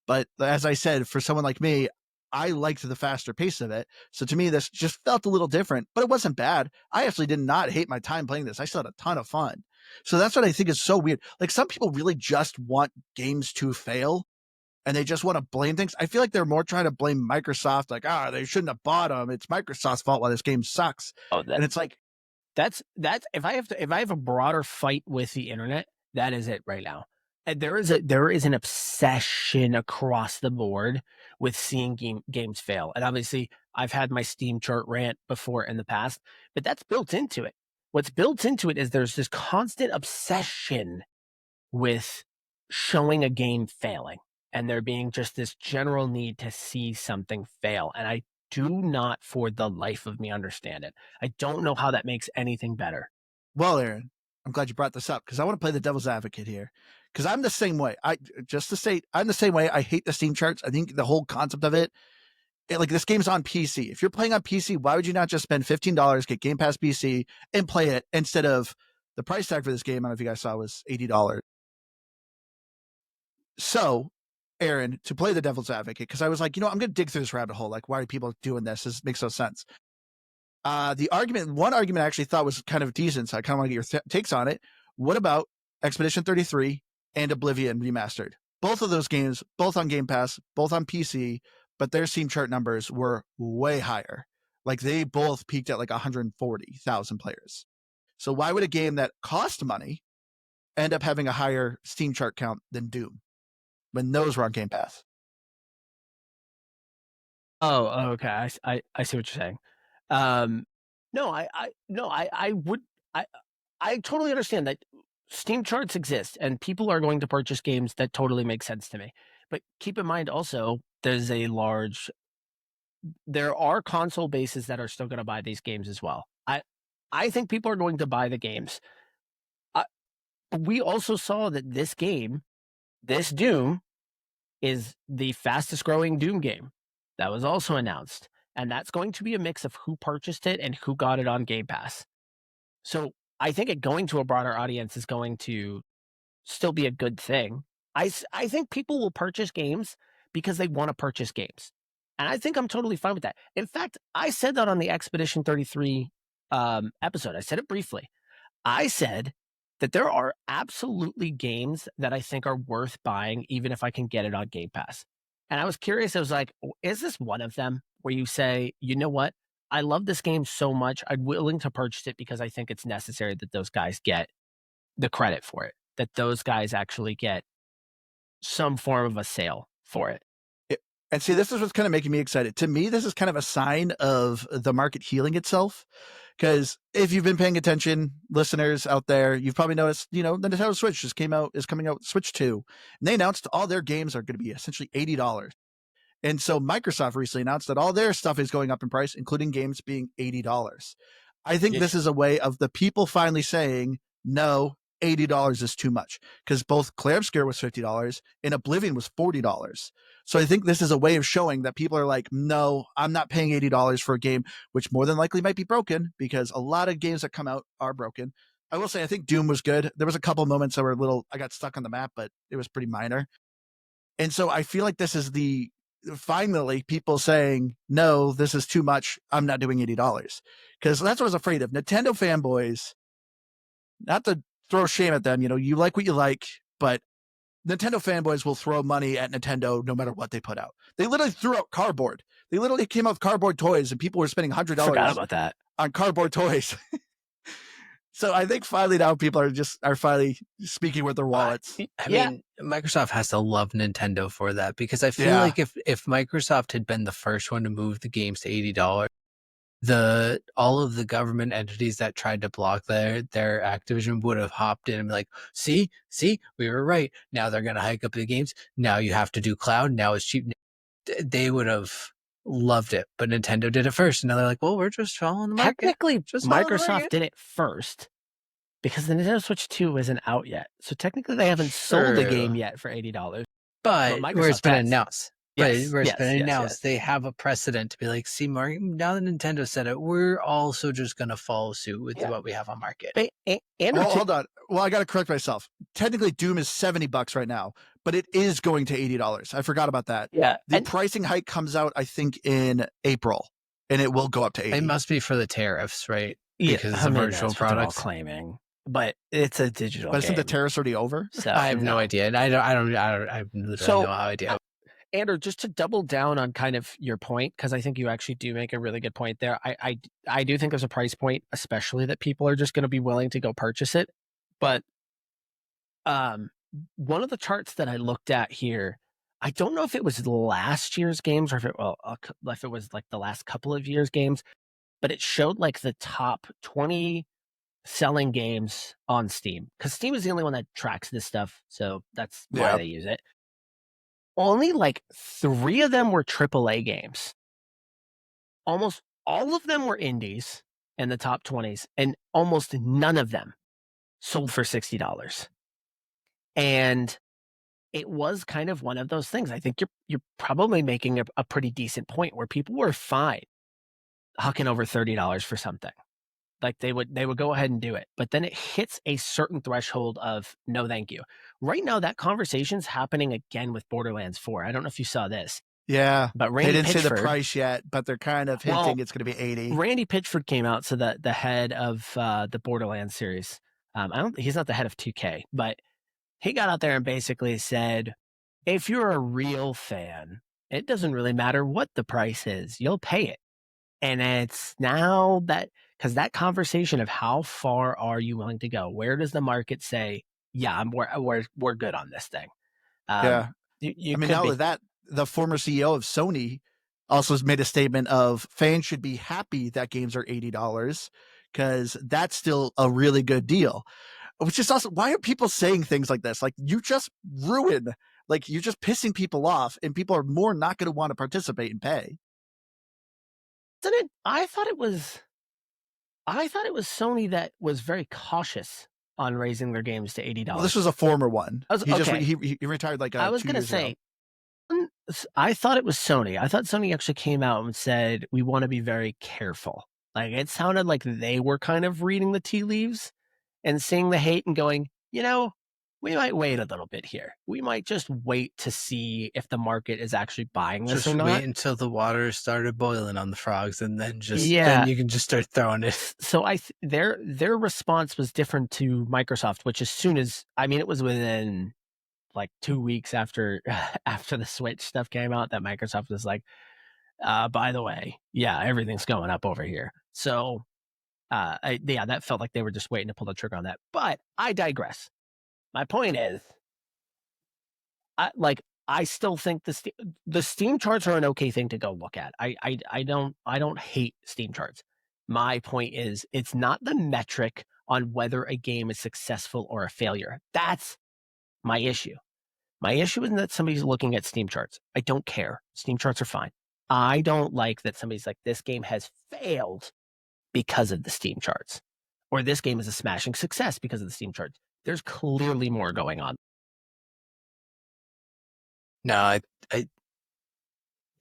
But as I said, for someone like me, I liked the faster pace of it. So to me, this just felt a little different, but it wasn't bad. I actually did not hate my time playing this. I still had a ton of fun. So that's what I think is so weird. Like, some people really just want games to fail and they just want to blame things. I feel like they're more trying to blame Microsoft, like, they shouldn't have bought them. It's Microsoft's fault why this game sucks. And it's like, that's if I have a broader fight with the internet, that is it right now. And there is an obsession across the board with seeing games fail. And obviously, I've had my Steam chart rant before in the past, but that's built into it. What's built into it is there's this constant obsession with showing a game failing, and there being just this general need to see something fail. And I do not, for the life of me, understand it. I don't know how that makes anything better. Well, Aaron, I'm glad you brought this up because I want to play the devil's advocate here. Because I'm the same way. I'm the same way. I hate the Steam charts. I think the whole concept of it, like, this game's on PC. If you're playing on PC, why would you not just spend $15, get Game Pass PC, and play it instead of the price tag for this game? I don't know if you guys saw, was $80. So, Aaron, to play the devil's advocate, because I was like, I'm going to dig through this rabbit hole. Like, why are people doing this? This makes no sense. One argument I actually thought was kind of decent, so I kind of want to get your takes on it. What about Expedition 33 and Oblivion Remastered? Both of those games, both on Game Pass, both on PC, but their Steam chart numbers were way higher. Like, they both peaked at like 140,000 players. So why would a game that cost money end up having a higher Steam chart count than Doom when those were on Game Pass? Oh, okay. I see what you're saying. No, I totally understand that Steam charts exist and people are going to purchase games that totally make sense to me. But keep in mind also, there are console bases that are still going to buy these games as well. I think people are going to buy the games. We also saw that this Doom, is the fastest growing Doom game. That was also announced. And that's going to be a mix of who purchased it and who got it on Game Pass. So I think it going to a broader audience is going to still be a good thing. I think people will purchase games because they want to purchase games. And I think I'm totally fine with that. In fact, I said that on the Expedition 33 episode. I said it briefly. I said that there are absolutely games that I think are worth buying, even if I can get it on Game Pass. And I was curious. I was like, is this one of them where you say, you know what? I love this game so much, I'm willing to purchase it because I think it's necessary that those guys get the credit for it, that those guys actually get some form of a sale for it. And see, this is what's kind of making me excited. To me, this is kind of a sign of the market healing itself. Because if you've been paying attention, listeners out there, you've probably noticed, the Nintendo Switch is coming out with Switch 2. And they announced all their games are going to be essentially $80. And so Microsoft recently announced that all their stuff is going up in price, including games being $80. I think this is a way of the people finally saying, no, $80 is too much. Because both Clair Obscur was $50 and Oblivion was $40. So I think this is a way of showing that people are like, no, I'm not paying $80 for a game, which more than likely might be broken, because a lot of games that come out are broken. I will say, I think Doom was good. There was a couple moments that were I got stuck on the map, but it was pretty minor. And so I feel like this is finally people saying, no, this is too much. I'm not doing $80. Because that's what I was afraid of. Nintendo fanboys, not to throw shame at them, you like what you like, but Nintendo fanboys will throw money at Nintendo no matter what they put out. They literally threw out cardboard. They literally came out with cardboard toys, and people were spending $100 Forgot about that on cardboard toys. So I think finally now people are finally speaking with their wallets. I mean, Microsoft has to love Nintendo for that, because I feel like if Microsoft had been the first one to move the games to $80, all of the government entities that tried to block their Activision would have hopped in and be like, see, we were right. Now they're going to hike up the games. Now you have to do cloud. Now it's cheap. They would have loved it, but Nintendo did it first. And now they're like, well, we're just following the market. Technically, Just following the Microsoft market. did it first because the Nintendo Switch 2 isn't out yet. So technically, they haven't sold the True. game yet for $80. But where it's Microsoft been has. announced. Yes, But where it's yes, been yes, announced, yes. they have a precedent to be like, see, Mark, now that Nintendo said it, we're also just going to follow suit with Yeah. what we have on market. But Andrew, Hold on. Well, I got to correct myself. Technically, Doom is $70 right now, but it is going to $80. I forgot about that. yeah, The and pricing hike comes out, I think, in April, and it will go up to 80. It must be for the tariffs, right? yeah, Because I of mean, virtual that's what they're all products. claiming, but it's a digital But game. isn't the tariffs already over? So, I have no idea. And I literally So, no idea. Andrew, just to double down on kind of your point, because I think you actually do make a really good point there. I do think there's a price point, especially that people are just going to be willing to go purchase it. But one of the charts that I looked at here, I don't know if it was last year's games or if it was like the last couple of years' games, but it showed like the top 20 selling games on Steam, because Steam is the only one that tracks this stuff, so that's why Yeah. they use it. Only like 3 of them were AAA games. Almost all of them were indies in the top 20s, and almost none of them sold for $60. And it was kind of one of those things. I think you're probably making a pretty decent point where people were fine hucking over $30 for something. Like they would go ahead and do it. But then it hits a certain threshold of no thank you. Right now, that conversation's happening again with Borderlands 4. I don't know if you saw this. Yeah. But They Randy didn't say the Pitchford, price yet, but they're kind of hinting it's going to be 80. Randy Pitchford came out, so the head of the Borderlands series. He's not the head of 2K, but he got out there and basically said, if you're a real fan, it doesn't really matter what the price is, you'll pay it. And it's now that, because that conversation of how far are you willing to go? Where does the market say, yeah, we're good on this thing? Yeah. You I mean, could not be. only that, the former CEO of Sony also has made a statement of fans should be happy that games are $80 because that's still a really good deal. Which is also, why are people saying things like this? Like, you just ruin, like, you're just pissing people off, and people are more not going to want to participate and pay. I thought it was Sony that was very cautious on raising their games to $80. Well, this was a former one. Okay. He retired like I was 2 going to years say, ago. I thought it was Sony. I thought Sony actually came out and said, we want to be very careful. Like, it sounded like they were kind of reading the tea leaves and seeing the hate and going, we might wait a little bit here. We might just wait to see if the market is actually buying this Just or not. wait until the water started boiling on the frogs, and then Yeah. then you can just start throwing it. So their response was different to Microsoft, which as soon as, it was within like 2 weeks after the Switch stuff came out that Microsoft was like, by the way, yeah, everything's going up over here. So that felt like they were just waiting to pull the trigger on that. But I digress. My point is, I still think the Steam charts are an okay thing to go look at. I don't hate Steam charts. My point is, it's not the metric on whether a game is successful or a failure. That's my issue. My issue isn't that somebody's looking at Steam charts. I don't care. Steam charts are fine. I don't like that somebody's like, this game has failed because of the Steam charts, or this game is a smashing success because of the Steam charts. There's clearly more going on. No,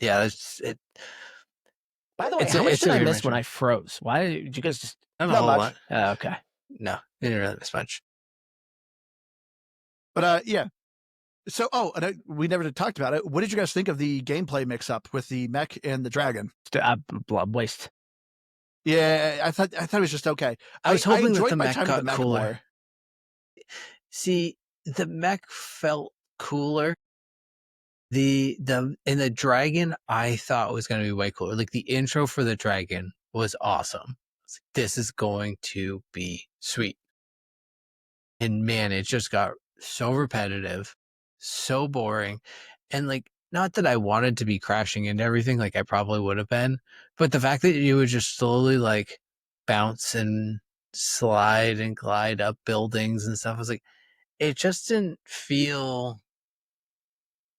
yeah, it's it. By the way, It's how a- much it's did a I good miss when measure. I froze? Why did you guys just? Not a Not whole much. lot. Okay. No, you didn't really miss much. But yeah. So, we never talked about it. What did you guys think of the gameplay mix-up with the mech and the dragon? Blood waste. Yeah, I thought it was just okay. I was hoping that enjoyed the my mech time with got the mech cooler. more. See, the mech felt cooler. The dragon I thought was going to be way cooler. Like, the intro for the dragon was awesome. It's like, this is going to be sweet. And man, it just got so repetitive, so boring. And like, not that I wanted to be crashing into everything like I probably would have been, but the fact that you would just slowly like bounce and slide and glide up buildings and stuff, I was like, it just didn't feel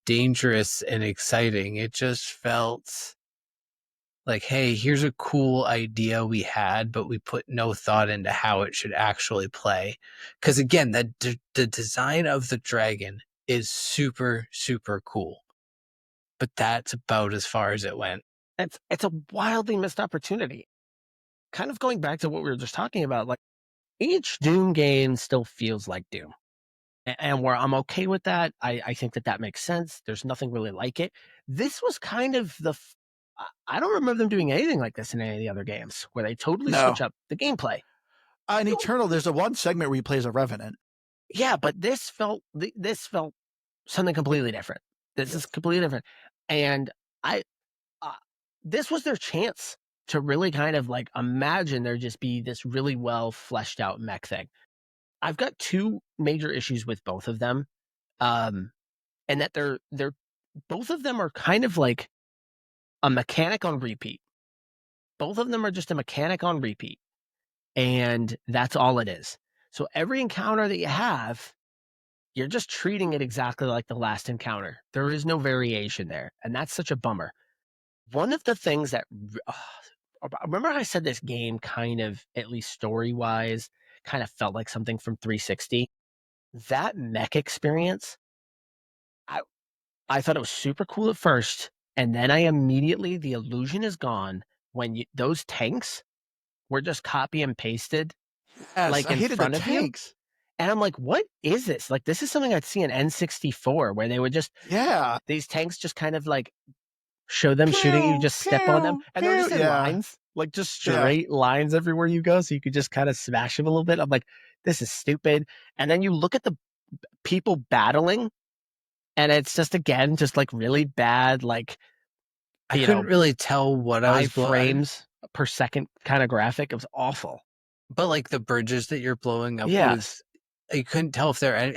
dangerous and exciting. It just felt like, hey, here's a cool idea we had, but we put no thought into how it should actually play. Because again, the design of the dragon is super, super cool, but that's about as far as it went. It's a wildly missed opportunity. Kind of going back to what we were just talking about, like each Doom game still feels like Doom. And where I'm okay with that, I think that makes sense. There's nothing really like it. This was kind of I don't remember them doing anything like this in any of the other games where they totally switch up the gameplay. In Eternal, there's a one segment where he plays a Revenant. Yeah, but this felt something completely different. This is completely different. And this was their chance to really kind of like imagine there just be this really well fleshed out mech thing. I've got two major issues with both of them. And that they're both of them are kind of like a mechanic on repeat. Both of them are just a mechanic on repeat. And that's all it is. So every encounter that you have, you're just treating it exactly like the last encounter. There is no variation there. And that's such a bummer. One of the things that remember I said this game kind of, at least story-wise, kind of felt like something from 360. That mech experience, I thought it was super cool at first, and then the illusion is gone when those tanks were just copy and pasted, Yes, like I in hated front the of you. tanks. And I'm like, what is this? Like, this is something I'd see in N64 where they would just, these tanks just kind of like show them shooting, you just step on them, and they're just in lines, like just straight lines everywhere you go, so you could just kind of smash them a little bit. I'm like, this is stupid. And then you look at the people battling, and it's just again just like really bad, like I couldn't really tell what I was 5 frames per second kind of graphic. It was awful. But like the bridges that you're blowing up Yes. with, I couldn't tell if they're. I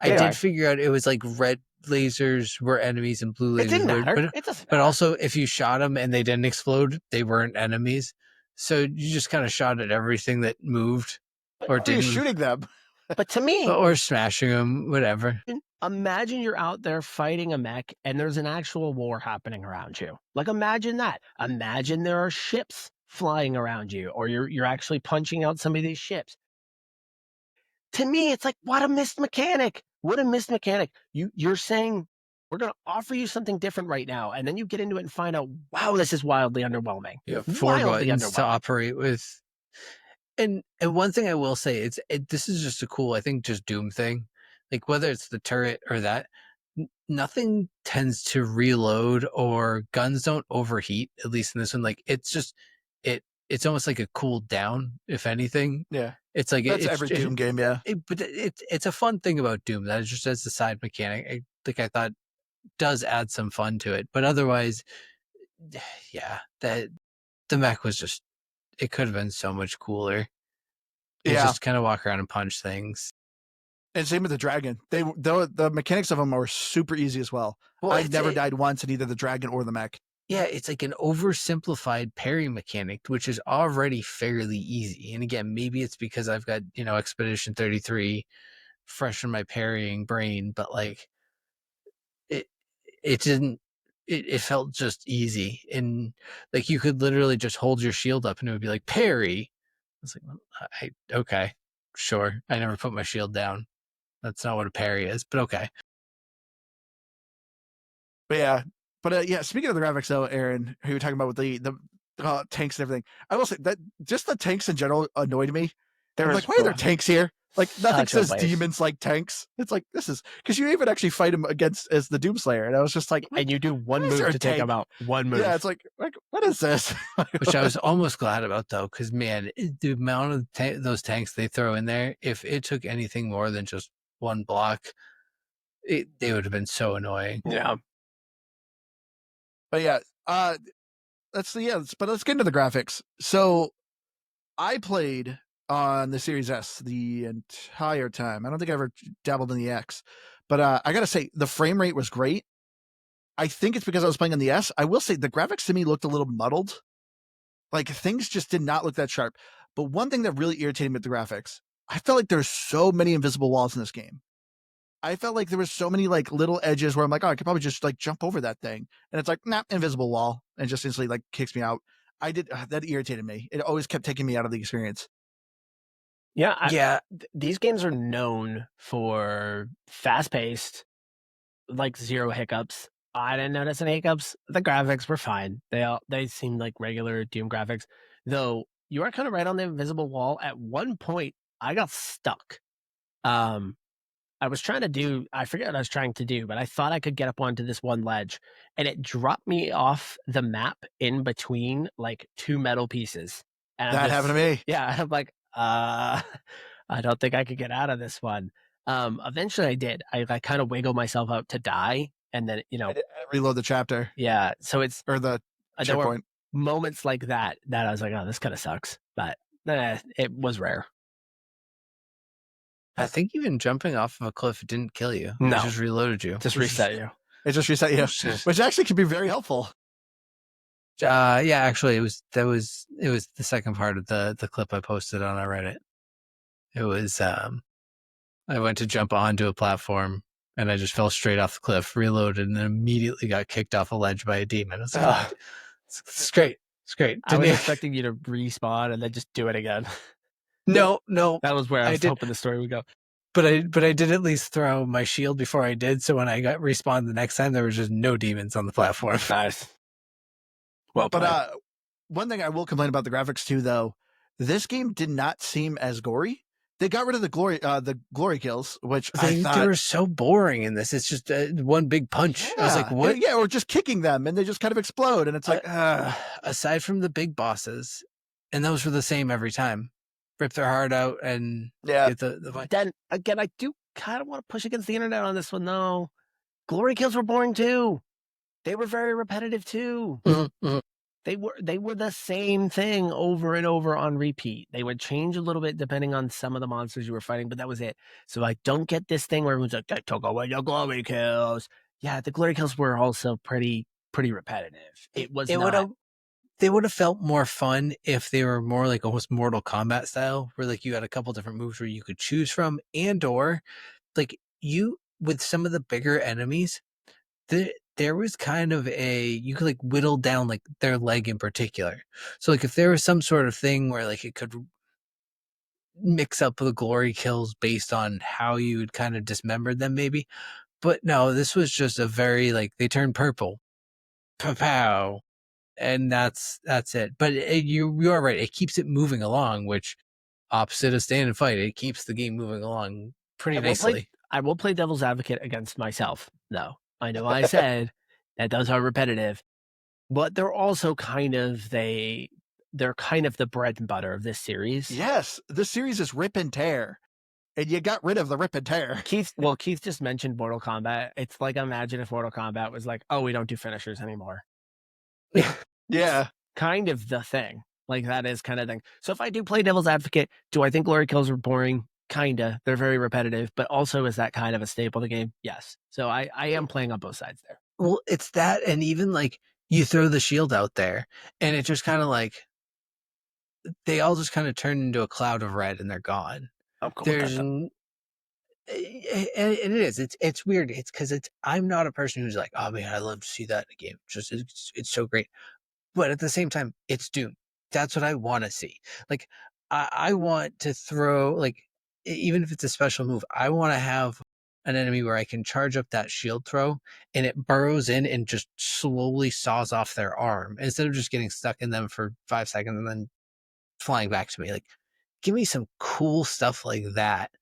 They did are. figure out it was like red lasers were enemies and blue lasers It didn't were. matter. But, It doesn't but matter. also, if you shot them and they didn't explode, they weren't enemies. So you just kind of shot at everything that moved or Are you didn't. shooting them? But to me, Or smashing them, whatever. imagine you're out there fighting a mech and there's an actual war happening around you. Like, imagine that. Imagine there are ships flying around you, or you're actually punching out some of these ships. To me, it's like, what a missed mechanic. What a missed mechanic. You're saying we're going to offer you something different right now, and then you get into it and find out, wow, this is wildly underwhelming. You have 4 Wildly buttons to underwhelming. operate with. And one thing I will say, this is just a cool, I think, just Doom thing. Like whether it's the turret or that, nothing tends to reload or guns don't overheat. At least in this one, like it's just it's almost like a cool down, if anything. Yeah, it's like that's every Doom game. Yeah, but it's a fun thing about Doom that is just as a side mechanic. I thought does add some fun to it, but otherwise, yeah, that the mech was just it could have been so much cooler. You just kind of walk around and punch things. And same with the dragon. The mechanics of them are super easy as well. I've never died once in either the dragon or the mech. Yeah, it's like an oversimplified parry mechanic, which is already fairly easy. And again, maybe it's because I've got, Expedition 33 fresh in my parrying brain, but like it didn't it felt just easy. And like you could literally just hold your shield up and it would be like parry. I was like, well, okay, sure. I never put my shield down. That's not what a parry is, but okay. But yeah, speaking of the graphics though, Aaron, who you were talking about with the tanks and everything, I will say that just the tanks in general annoyed me. They were like, why are there tanks here? Like nothing says demons like tanks. It's like, this is because you even actually fight them as the Doomslayer, and I was just like, and you do one move to take them out. One move. Yeah, it's like what is this? Which I was almost glad about though, because man, the amount of those tanks they throw in there, if it took anything more than just one block, they would have been so annoying. Yeah. But yeah, let's get into the graphics. So I played on the Series S the entire time. I don't think I ever dabbled in the X, but I gotta say the frame rate was great. I think it's because I was playing on the S. I will say the graphics to me looked a little muddled. Like things just did not look that sharp. But one thing that really irritated me with the graphics, I felt like there's so many invisible walls in this game. I felt like there was so many like little edges where I'm like, oh, I could probably just like jump over that thing. And it's like, nah, invisible wall. And just instantly like kicks me out. That irritated me. It always kept taking me out of the experience. Yeah, these games are known for fast-paced, like zero hiccups. I didn't notice any hiccups. The graphics were fine. They seemed like regular Doom graphics. Though you are kind of right on the invisible wall. At one point, I got stuck. I forget what I was trying to do, but I thought I could get up onto this one ledge, and it dropped me off the map in between like two metal pieces. And That happened to me. Yeah, I'm like, I don't think I could get out of this one. Eventually I did. I kind of wiggled myself out to die, and then I reload the chapter. Yeah. So it's or the there were checkpoint. moments like that I was like, oh, this kind of sucks, but it was rare. I think even jumping off of a cliff didn't kill you. No. It just reloaded you. Just reset you. It just reset you, which actually can be very helpful. Yeah, actually, it was the second part of the clip I posted on our Reddit. It was I went to jump onto a platform and I just fell straight off the cliff, reloaded, and then immediately got kicked off a ledge by a demon. It's great. It's great. I was expecting you to respawn and then just do it again. No. That was where I was hoping the story would go. But I did at least throw my shield before I did, so when I got respawned the next time, there was just no demons on the platform. Nice. Well, but one thing I will complain about the graphics too, though, this game did not seem as gory. They got rid of the glory kills, which I thought they were so boring in this. It's just one big punch. Yeah. I was like, what? Yeah, or just kicking them and they just kind of explode, and it's like, aside from the big bosses, and those were the same every time. Rip their heart out and get the Then again, I do kind of want to push against the internet on this one, though. Glory kills were boring too. They were very repetitive too. Mm-hmm. They were the same thing over and over on repeat. They would change a little bit depending on some of the monsters you were fighting, but that was it. So I don't get this thing where everyone's like, they took away your glory kills. Yeah, the glory kills were also pretty repetitive. They would have felt more fun if they were more like almost Mortal Kombat style, where like you had a couple different moves where you could choose from, and or like you with some of the bigger enemies, there was kind of you could like whittle down like their leg in particular. So like if there was some sort of thing where like it could mix up the glory kills based on how you would kind of dismember them maybe. But no, this was just a very like they turned purple. Pow. And that's it. But you are right. It keeps it moving along, which opposite of stand and fight, it keeps the game moving along pretty nicely. I will play devil's advocate against myself. No, I know I said that those are repetitive, but they're also kind of they're kind of the bread and butter of this series. Yes, this series is rip and tear, and you got rid of the rip and tear. Keith just mentioned Mortal Kombat. It's like, imagine if Mortal Kombat was like, oh, we don't do finishers anymore. Yeah. Kind of the thing. Like, that is kind of thing. So if I do play devil's advocate, do I think glory kills are boring? Kinda. They're very repetitive, but also is that kind of a staple of the game? Yes. So I am playing on both sides there. Well, it's that, and even like you throw the shield out there, and it just kind of like they all just kind of turn into a cloud of red, and they're gone. I'm cool There's and it is. It's weird. It's because I'm not a person who's like, oh man, I love to see that in a game. Just it's so great. But at the same time, it's Doom. That's what I want to see. Like, I want to throw, like, even if it's a special move, I want to have an enemy where I can charge up that shield throw and it burrows in and just slowly saws off their arm instead of just getting stuck in them for 5 seconds and then flying back to me. Like, give me some cool stuff like that.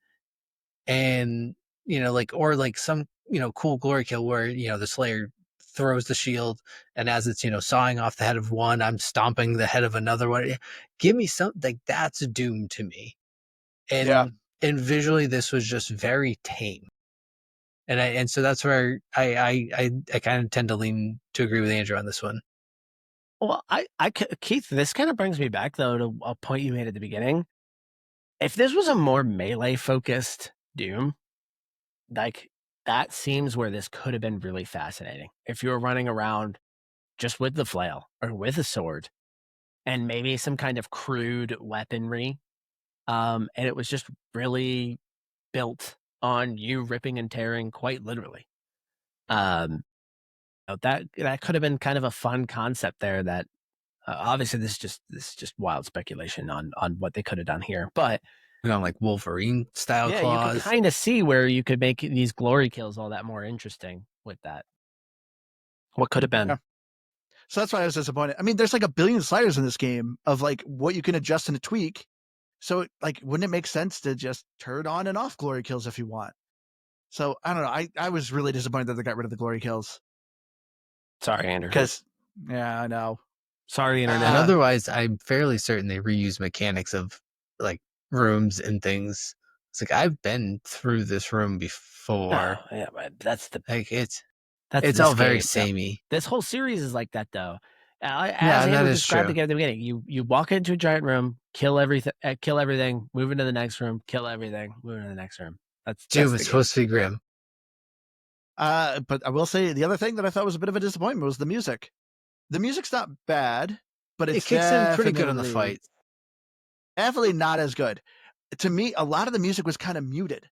And, like, or like some, cool glory kill where, the Slayer throws the shield, and as it's sawing off the head of one, I'm stomping the head of another one. Give me something like that's Doom to me. And visually this was just very tame, and so that's where I kind of tend to lean to agree with Andrew on this one. Well, Keith, this kind of brings me back though to a point you made at the beginning. If this was a more melee focused Doom, like that seems where this could have been really fascinating. If you were running around just with the flail or with a sword and maybe some kind of crude weaponry, and it was just really built on you ripping and tearing quite literally. That could have been kind of a fun concept there that obviously this is just wild speculation on what they could have done here, but like Wolverine style yeah, claws. you could kind of see where you could make these glory kills all that more interesting with that. What could have been? Yeah. So that's why I was disappointed. I mean, there's like a billion sliders in this game of like what you can adjust and tweak. So like, wouldn't it make sense to just turn on and off glory kills if you want? So I don't know. I was really disappointed that they got rid of the glory kills. Sorry, Andrew. Because yeah, I know. Sorry, internet. And otherwise, I'm fairly certain they reuse mechanics of like rooms and things. It's like I've been through this room before. Yeah, but that's like it's this all very game. samey. This whole series is like that, though. As that Andrew is described true. at the beginning, you walk into a giant room, kill everything, move into the next room, kill everything, move into the next room. Doom is supposed to be grim. But I will say the other thing that I thought was a bit of a disappointment was the music. The music's not bad, but It kicks in pretty good on the fight. Definitely not as good. To me, a lot of the music was kind of muted.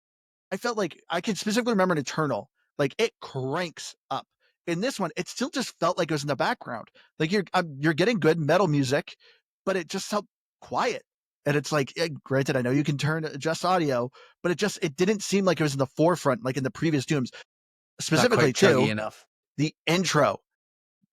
I felt like I can specifically remember in Eternal, like it cranks up. In this one, it still just felt like it was in the background. Like you're getting good metal music, but it just felt quiet. And it's like, granted, I know you can adjust audio, but it didn't seem like it was in the forefront like in the previous Dooms. Specifically, too, enough. the intro.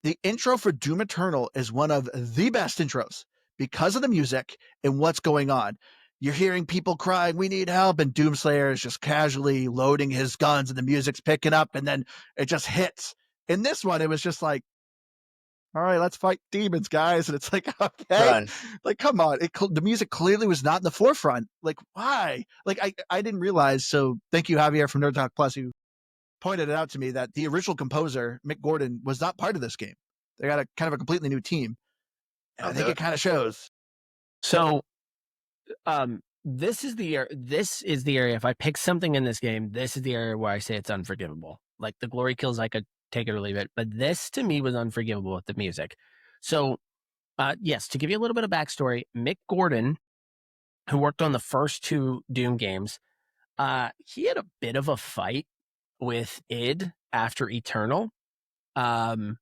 The intro for Doom Eternal is one of the best intros because of the music and what's going on. You're hearing people crying, "We need help," and Doomslayer is just casually loading his guns, and the music's picking up, and then it just hits. In this one, it was just like, "All right, let's fight demons, guys," and it's like, okay, Run. like, come on. The music clearly was not in the forefront. Like, why? Like, I didn't realize. So, thank you, Javier from Nerd Talk Plus, who pointed it out to me that the original composer, Mick Gordon, was not part of this game. They got a kind of a completely new team. And I think it kind of shows. So, this is the area. If I pick something in this game, this is the area where I say it's unforgivable. Like the glory kills, I could take it or leave it, but this to me was unforgivable with the music. So, yes, to give you a little bit of backstory, Mick Gordon, who worked on the first two Doom games, he had a bit of a fight with id after Eternal, and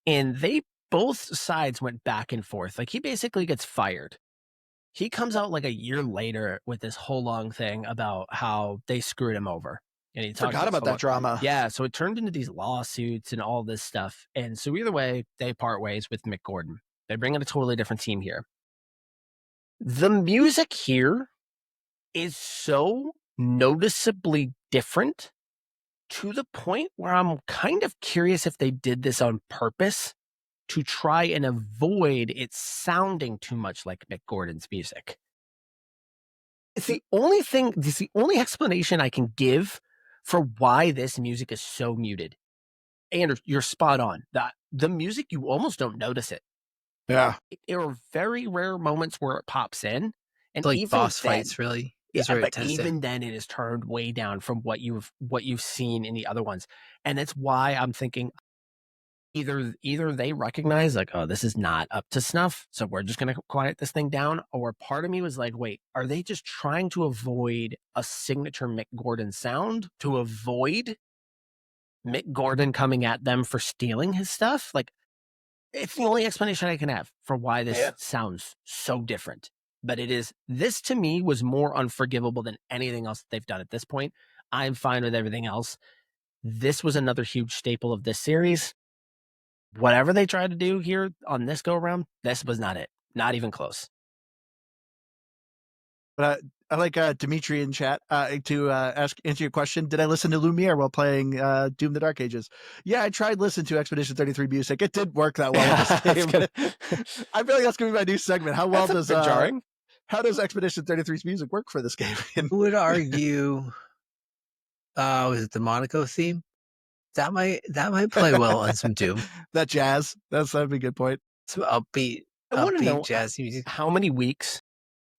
they both sides went back and forth. Like he basically gets fired. He comes out like a year later with this whole long thing about how they screwed him over. And he Forgot about that drama. Yeah, so it turned into these lawsuits and all this stuff. And so either way, they part ways with Mick Gordon. They bring in a totally different team here. The music here is so noticeably different to the point where I'm kind of curious if they did this on purpose to try and avoid it sounding too much like Mick Gordon's music. It's the only explanation I can give for why this music is so muted. And you're spot on. The music, you almost don't notice it. Yeah. There are very rare moments where it pops in. And like even boss then, fights, really. Yeah, but even then it is turned way down from what you've seen in the other ones. And that's why I'm thinking either they recognize like, oh, this is not up to snuff, so we're just going to quiet this thing down. Or part of me was like, wait, are they just trying to avoid a signature Mick Gordon sound to avoid Mick Gordon coming at them for stealing his stuff? Like, it's the only explanation I can have for why this sounds so different. But this to me was more unforgivable than anything else that they've done at this point. I'm fine with everything else. This was another huge staple of this series. Whatever they tried to do here on this go around, this was not it. Not even close. But I like Dimitri in chat to answer your question. Did I listen to Lumiere while playing Doom: The Dark Ages? Yeah, I tried listening to Expedition 33 music. It didn't work that well with this game. I feel like that's going to be my new segment. How well does jarring? How does Expedition 33's music work for this game? Would argue, was it the Monaco theme? That might play well on some Doom. That jazz. That'd be a good point. Some upbeat jazz music. How many weeks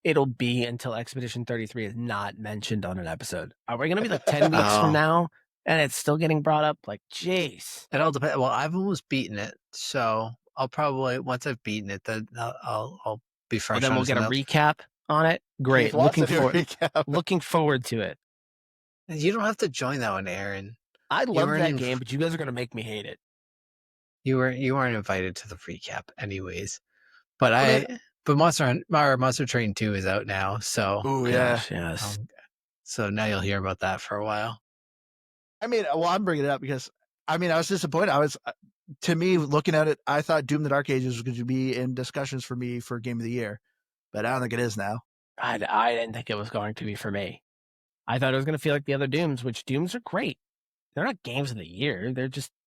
it'll be until Expedition 33 is not mentioned on an episode? Are we going to be like 10 weeks from now and it's still getting brought up. Like, jeez. It all depends. Well, I've almost beaten it, so I'll probably once I've beaten it, then I'll be Well, fresh then on we'll it. get a recap on it. Great. Keith wants to do a recap. Looking forward to it. You don't have to join that one, Aaron. I love weren't that in- game, but you guys are gonna make me hate it. You weren't invited to the recap, anyways. But I but Monster Train 2 is out now, so Ooh, yeah. Gosh, yes. so now you'll hear about that for a while. I mean, well, I'm bringing it up because I was disappointed. To me, looking at it, I thought Doom: The Dark Ages was going to be in discussions for me for Game of the Year, but I don't think it is now. I didn't think it was going to be for me. I thought it was going to feel like the other Dooms, which Dooms are great. They're not games of the year.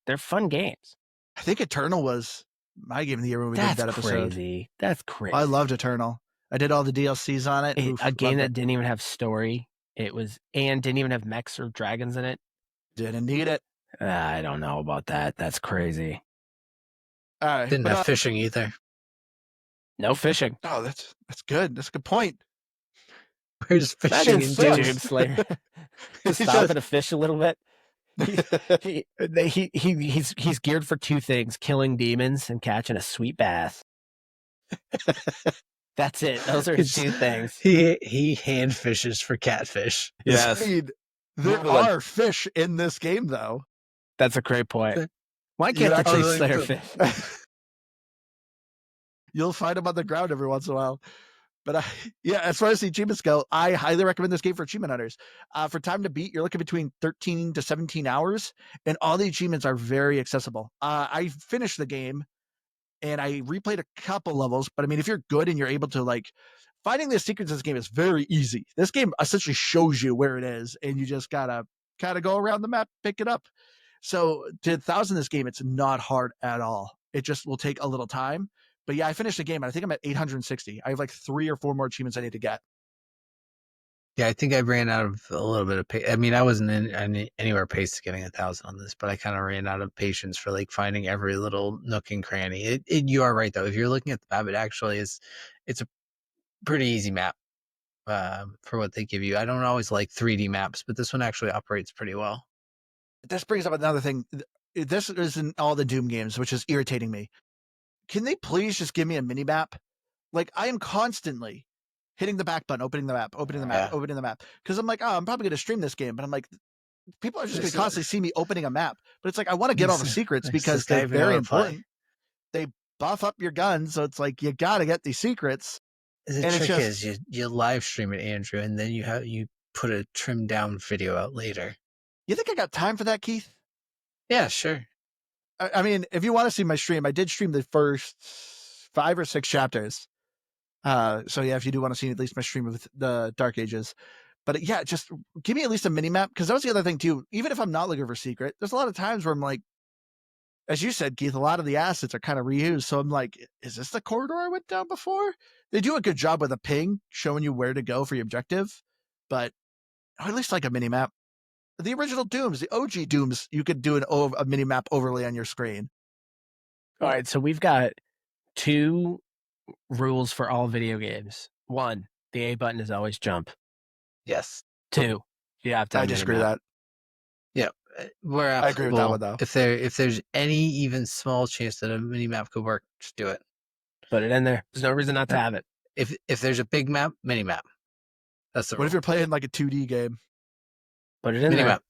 They're fun games. I think Eternal was my Game of the Year when we did that episode. Crazy. That's crazy. I loved Eternal. I did all the DLCs on it. Oof, a game loved that it. didn't even have story. And didn't even have mechs or dragons in it. Didn't need it. I don't know about that. That's crazy. All right, Didn't have fishing either. No fishing. Oh, that's good. That's a good point. Where's fishing in Doom Doom? Slayer. To stop and to fish a little bit. He's geared for two things: killing demons and catching a sweet bass. That's it. Those are his two things. He hand fishes for catfish. I mean, there are fish in this game, though. That's a great point. Why can't the Chief Slayer fish? You'll find them on the ground every once in a while. But as far as the achievements go, I highly recommend this game for achievement hunters. For time to beat, you're looking between 13 to 17 hours, and all the achievements are very accessible. I finished the game, and I replayed a couple levels, but I mean, if you're good and you're able to, finding the secrets in this game is very easy. This game essentially shows you where it is, and you just gotta kind of go around the map, pick it up. So to 1,000 this game, it's not hard at all. It just will take a little time. But yeah, I finished the game, and I think I'm at 860. I have 3 or 4 more achievements I need to get. Yeah, I think I ran out of a little bit of pace. I mean, I wasn't anywhere pace to getting 1,000 on this, but I kind of ran out of patience for finding every little nook and cranny. You are right though. If you're looking at the map, it actually is. It's a pretty easy map for what they give you. I don't always like 3D maps, but this one actually operates pretty well. This brings up another thing. This is in all the Doom games, which is irritating me. Can they please just give me a mini map? I am constantly hitting the back button, opening the map, opening the map. Because I'm I'm probably going to stream this game, but I'm people are just going to constantly see me opening a map. But it's I want to get all the secrets because they're very important. They buff up your gun, so it's you got to get these secrets. The trick is you live stream it, Andrew, and then you put a trimmed down video out later. You think I got time for that, Keith? Yeah, sure. I mean, if you want to see my stream, I did stream the first 5 or 6 chapters. So yeah, if you do want to see at least my stream of the Dark Ages, but yeah, just give me at least a mini map. Cause that was the other thing too. Even if I'm not looking for secret, there's a lot of times where I'm as you said, Keith, a lot of the assets are kind of reused. So I'm is this the corridor I went down before? They do a good job with a ping showing you where to go for your objective, but at least a mini map. The original Dooms, the OG Dooms, you could do a mini map overlay on your screen. All right, so we've got 2 rules for all video games. 1, the A button is always jump. Yes. 2, you have to. I disagree with that. Yeah, I agree with that one though. If there's any even small chance that a mini map could work, just do it. Put it in there. There's no reason not to have it. If there's a big map, mini map. That's the What rule. if you're playing a 2D game? Put it in mini there. map.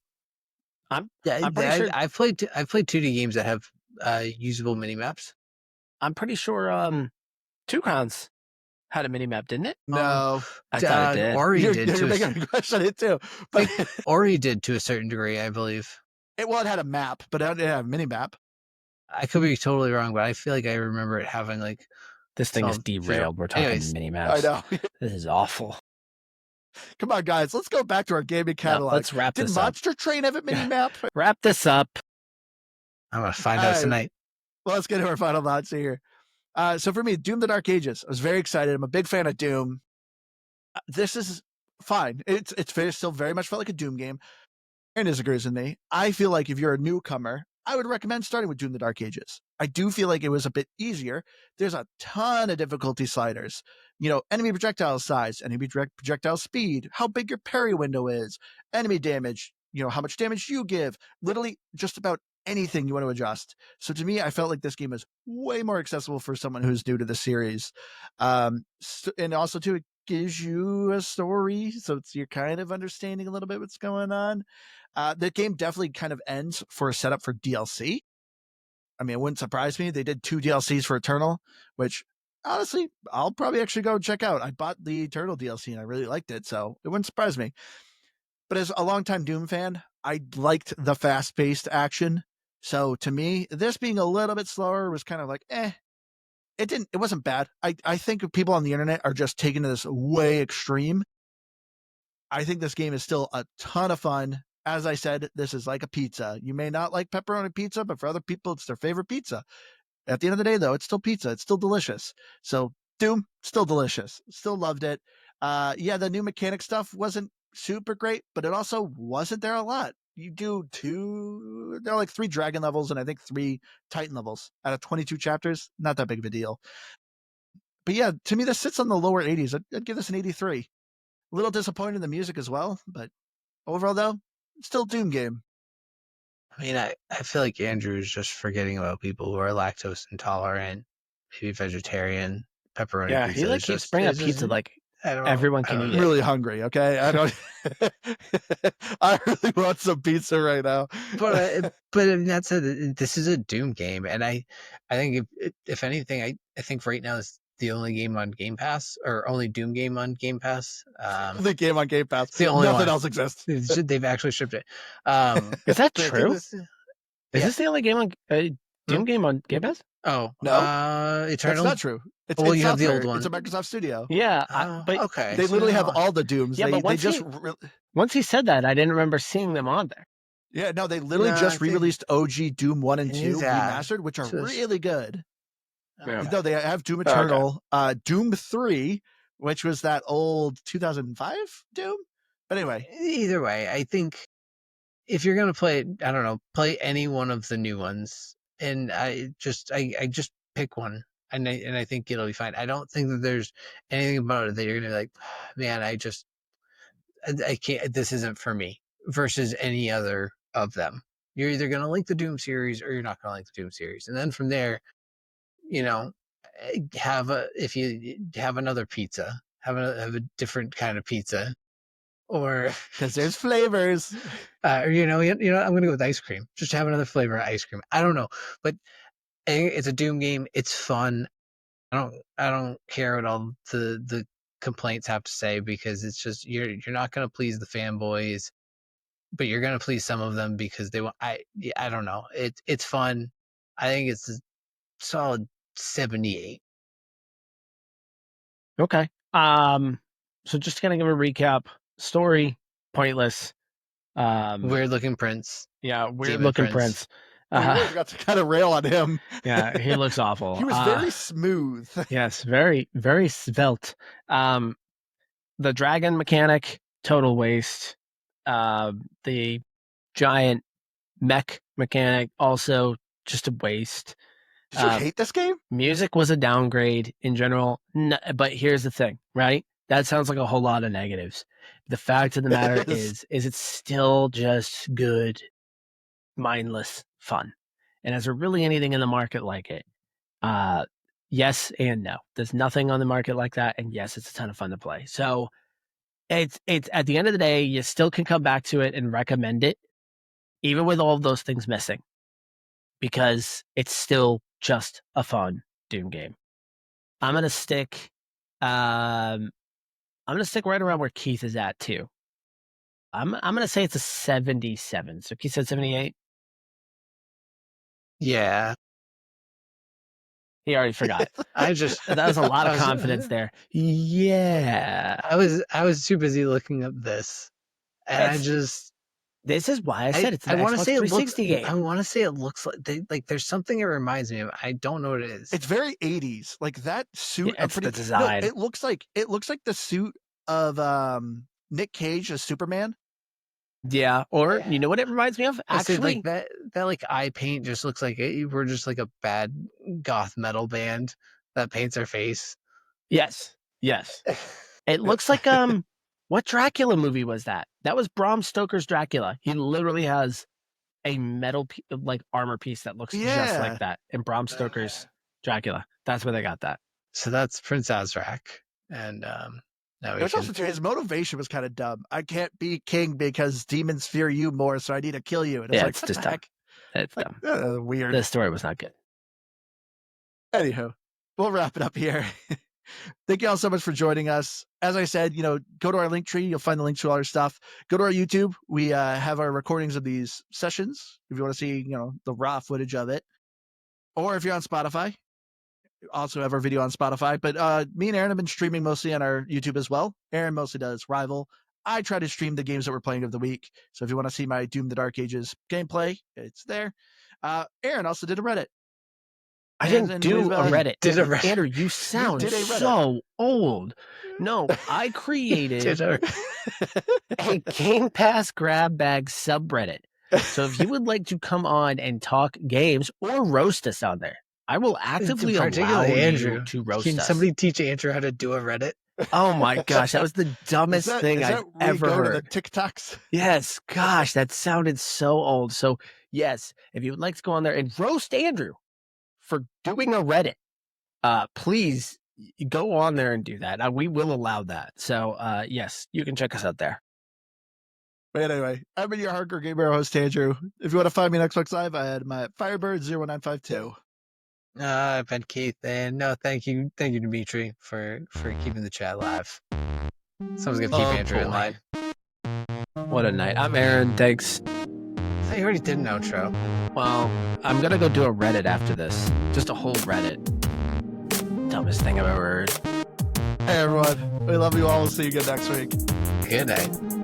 I'm pretty sure. I've played 2D games that have usable mini maps. I'm pretty sure Two Crowns had a mini map, didn't it? No, I thought it did. Ori did you're making a question it too, but Ori did to a certain degree, I believe. It had a map, but it didn't have a mini map. I could be totally wrong, but I feel like I remember it having this thing is derailed. We're talking mini maps. I know. This is awful. Come on, guys. Let's go back to our gaming catalog. Let's wrap this up. Did Monster Train have a mini map? Wrap this up. I'm going to find out tonight. Well, let's get to our final thoughts here. So for me, Doom: The Dark Ages. I was very excited. I'm a big fan of Doom. This is fine. It's still very much felt like a Doom game. Aaron disagrees with me. I feel like if you're a newcomer, I would recommend starting with Doom: The Dark Ages. I do feel like it was a bit easier. There's a ton of difficulty sliders. Enemy projectile size, enemy projectile speed, how big your parry window is, enemy damage, how much damage you give, literally just about anything you want to adjust. So to me, I felt like this game is way more accessible for someone who's new to the series. And also too, it gives you a story, so you're kind of understanding a little bit what's going on. The game definitely kind of ends for a setup for DLC. I mean, it wouldn't surprise me. They did 2 DLCs for Eternal, which honestly, I'll probably actually go check out. I bought the Eternal DLC and I really liked it, so it wouldn't surprise me. But as a longtime Doom fan, I liked the fast-paced action. So to me, this being a little bit slower was kind of like, it wasn't bad. I think people on the internet are just taking this way extreme. I think this game is still a ton of fun. As I said, this is like a pizza. You may not like pepperoni pizza, but for other people, it's their favorite pizza. At the end of the day, though, it's still pizza. It's still delicious. So Doom, still delicious. Still loved it. Yeah, the new mechanic stuff wasn't super great, but it also wasn't there a lot. You do there are like 3 dragon levels and I think 3 Titan levels out of 22 chapters. Not that big of a deal. But yeah, to me, this sits on the lower 80s. I'd give this an 83. A little disappointed in the music as well, but overall, though, still Doom game. I mean, I feel like Andrew is just forgetting about people who are lactose intolerant, maybe vegetarian. Pepperoni Yeah, pizza he like is keeps just, bringing up it's pizza just, like I don't everyone I can don't eat know. it. Really hungry, okay? I don't. I really want some pizza right now. But I mean, that's this is a Doom game, and I think if anything, I think right now it's the only game on Game Pass, or only Doom game on Game Pass. The game on Game Pass. It's the only Nothing one. else exists. They've actually shipped it. Is that but I think true? this, Is yeah. this the only game on Doom game on Game Pass? Oh No, Eternal. that's not true. It's Well, it's you have the software. old one. It's a Microsoft studio. Yeah, but Okay. They so literally have now- all the Dooms. Yeah, they but once just once he said that, I didn't remember seeing them on there. yeah, no, they literally No, I just think- re-released OG Doom 1 and 2 Yeah. remastered, which are Just- really good. Yeah. No, they have Doom Okay. Eternal, Doom 3, which was that old 2005 Doom. But anyway, Either way, I think if you're gonna play, I don't know, play any one of the new ones, and I just pick one, and I think it'll be fine. I don't think that there's anything about it that you're gonna be like, man, I can't. This isn't for me. Versus any other of them, you're either gonna like the Doom series or you're not gonna like the Doom series, and then from there, if you have another pizza, have a different kind of pizza, or because there's flavors. or I'm gonna go with ice cream. Just have another flavor of ice cream. I don't know, but it's a Doom game. It's fun. I don't care what all the complaints have to say, because it's just you're not gonna please the fanboys, but you're gonna please some of them because they want. I don't know. It's fun. I think it's a solid 78. Okay. So just to kind of give a recap: story pointless. Weird looking prince. Yeah, weird Demon looking Prince. prince. We really forgot to kind of rail on him. Yeah, he looks awful. He was very smooth. Yes, very, very svelte. The dragon mechanic, total waste. The giant mech mechanic, also just a waste. Did you hate this game? Music was a downgrade in general. But here's the thing, right? That sounds like a whole lot of negatives. The fact of the matter is it's still just good, mindless fun. And is there really anything in the market like it? Yes and no. There's nothing on the market like that, and yes, it's a ton of fun to play. So it's at the end of the day, you still can come back to it and recommend it, even with all of those things missing, because it's still just a fun Doom game. I'm gonna stick right around where Keith is at too. I'm gonna say it's a 77. So Keith said 78. Yeah. He already forgot. I just That was a lot of confidence there. Yeah. I was too busy looking up this, and This is why I said it's an Xbox 360 game. I want to say it looks like there's something it reminds me of. I don't know what it is. It's very 80s. Like that suit. Yeah, it's the design. No, it looks like the suit of Nick Cage as Superman. Yeah, or you know what it reminds me of? Actually, Actually, like that like eye paint just looks like we're just like a bad goth metal band that paints our face. yes. It looks like What Dracula movie was that? That was Bram Stoker's Dracula. He literally has a metal like armor piece that looks just like that in Bram Stoker's Dracula. That's where they got that. So that's Prince Azrak, and now we Which can. also too, his motivation was kind of dumb. I can't be king because demons fear you more, so I need to kill you. And Yeah, like, it's what just the dumb. heck? It's dumb. Weird. This story was not good. Anyhow, we'll wrap it up here. Thank you all so much for joining us. As I said, go to our link tree. You'll find the links to all our stuff. Go to our YouTube. We have our recordings of these sessions if you want to see, the raw footage of it. Or if you're on Spotify, also have our video on Spotify. But me and Aaron have been streaming mostly on our YouTube as well. Aaron mostly does Rival. I try to stream the games that we're playing of the week. So if you want to see my Doom the Dark Ages gameplay, it's there. Aaron also did a Reddit. I didn't do a Reddit. Did a Reddit. Andrew, you sound so old. No, I created a Game Pass grab bag subreddit. So if you would like to come on and talk games or roast us on there, I will actively allow you to roast us. Can somebody teach Andrew how to do a Reddit? Oh my gosh, that was the dumbest thing I've ever heard. The TikToks? Yes, gosh, that sounded so old. So yes, if you would like to go on there and roast Andrew for doing a Reddit, please go on there and do that. We will allow that. So yes, you can check us out there. But anyway, I've been your hardcore gamer host, Andrew. If you want to find me on Xbox Live, I had my Firebird0952. I've been Keith, and no, thank you, Dimitri, for keeping the chat alive. Someone's gonna keep Andrew in line. What a night. I'm Aaron. Thanks. I thought you already did an outro. Well, I'm gonna go do a Reddit after this. Just a whole Reddit. Dumbest thing I've ever heard. Hey everyone, we love you all. We'll see you again next week. Good night.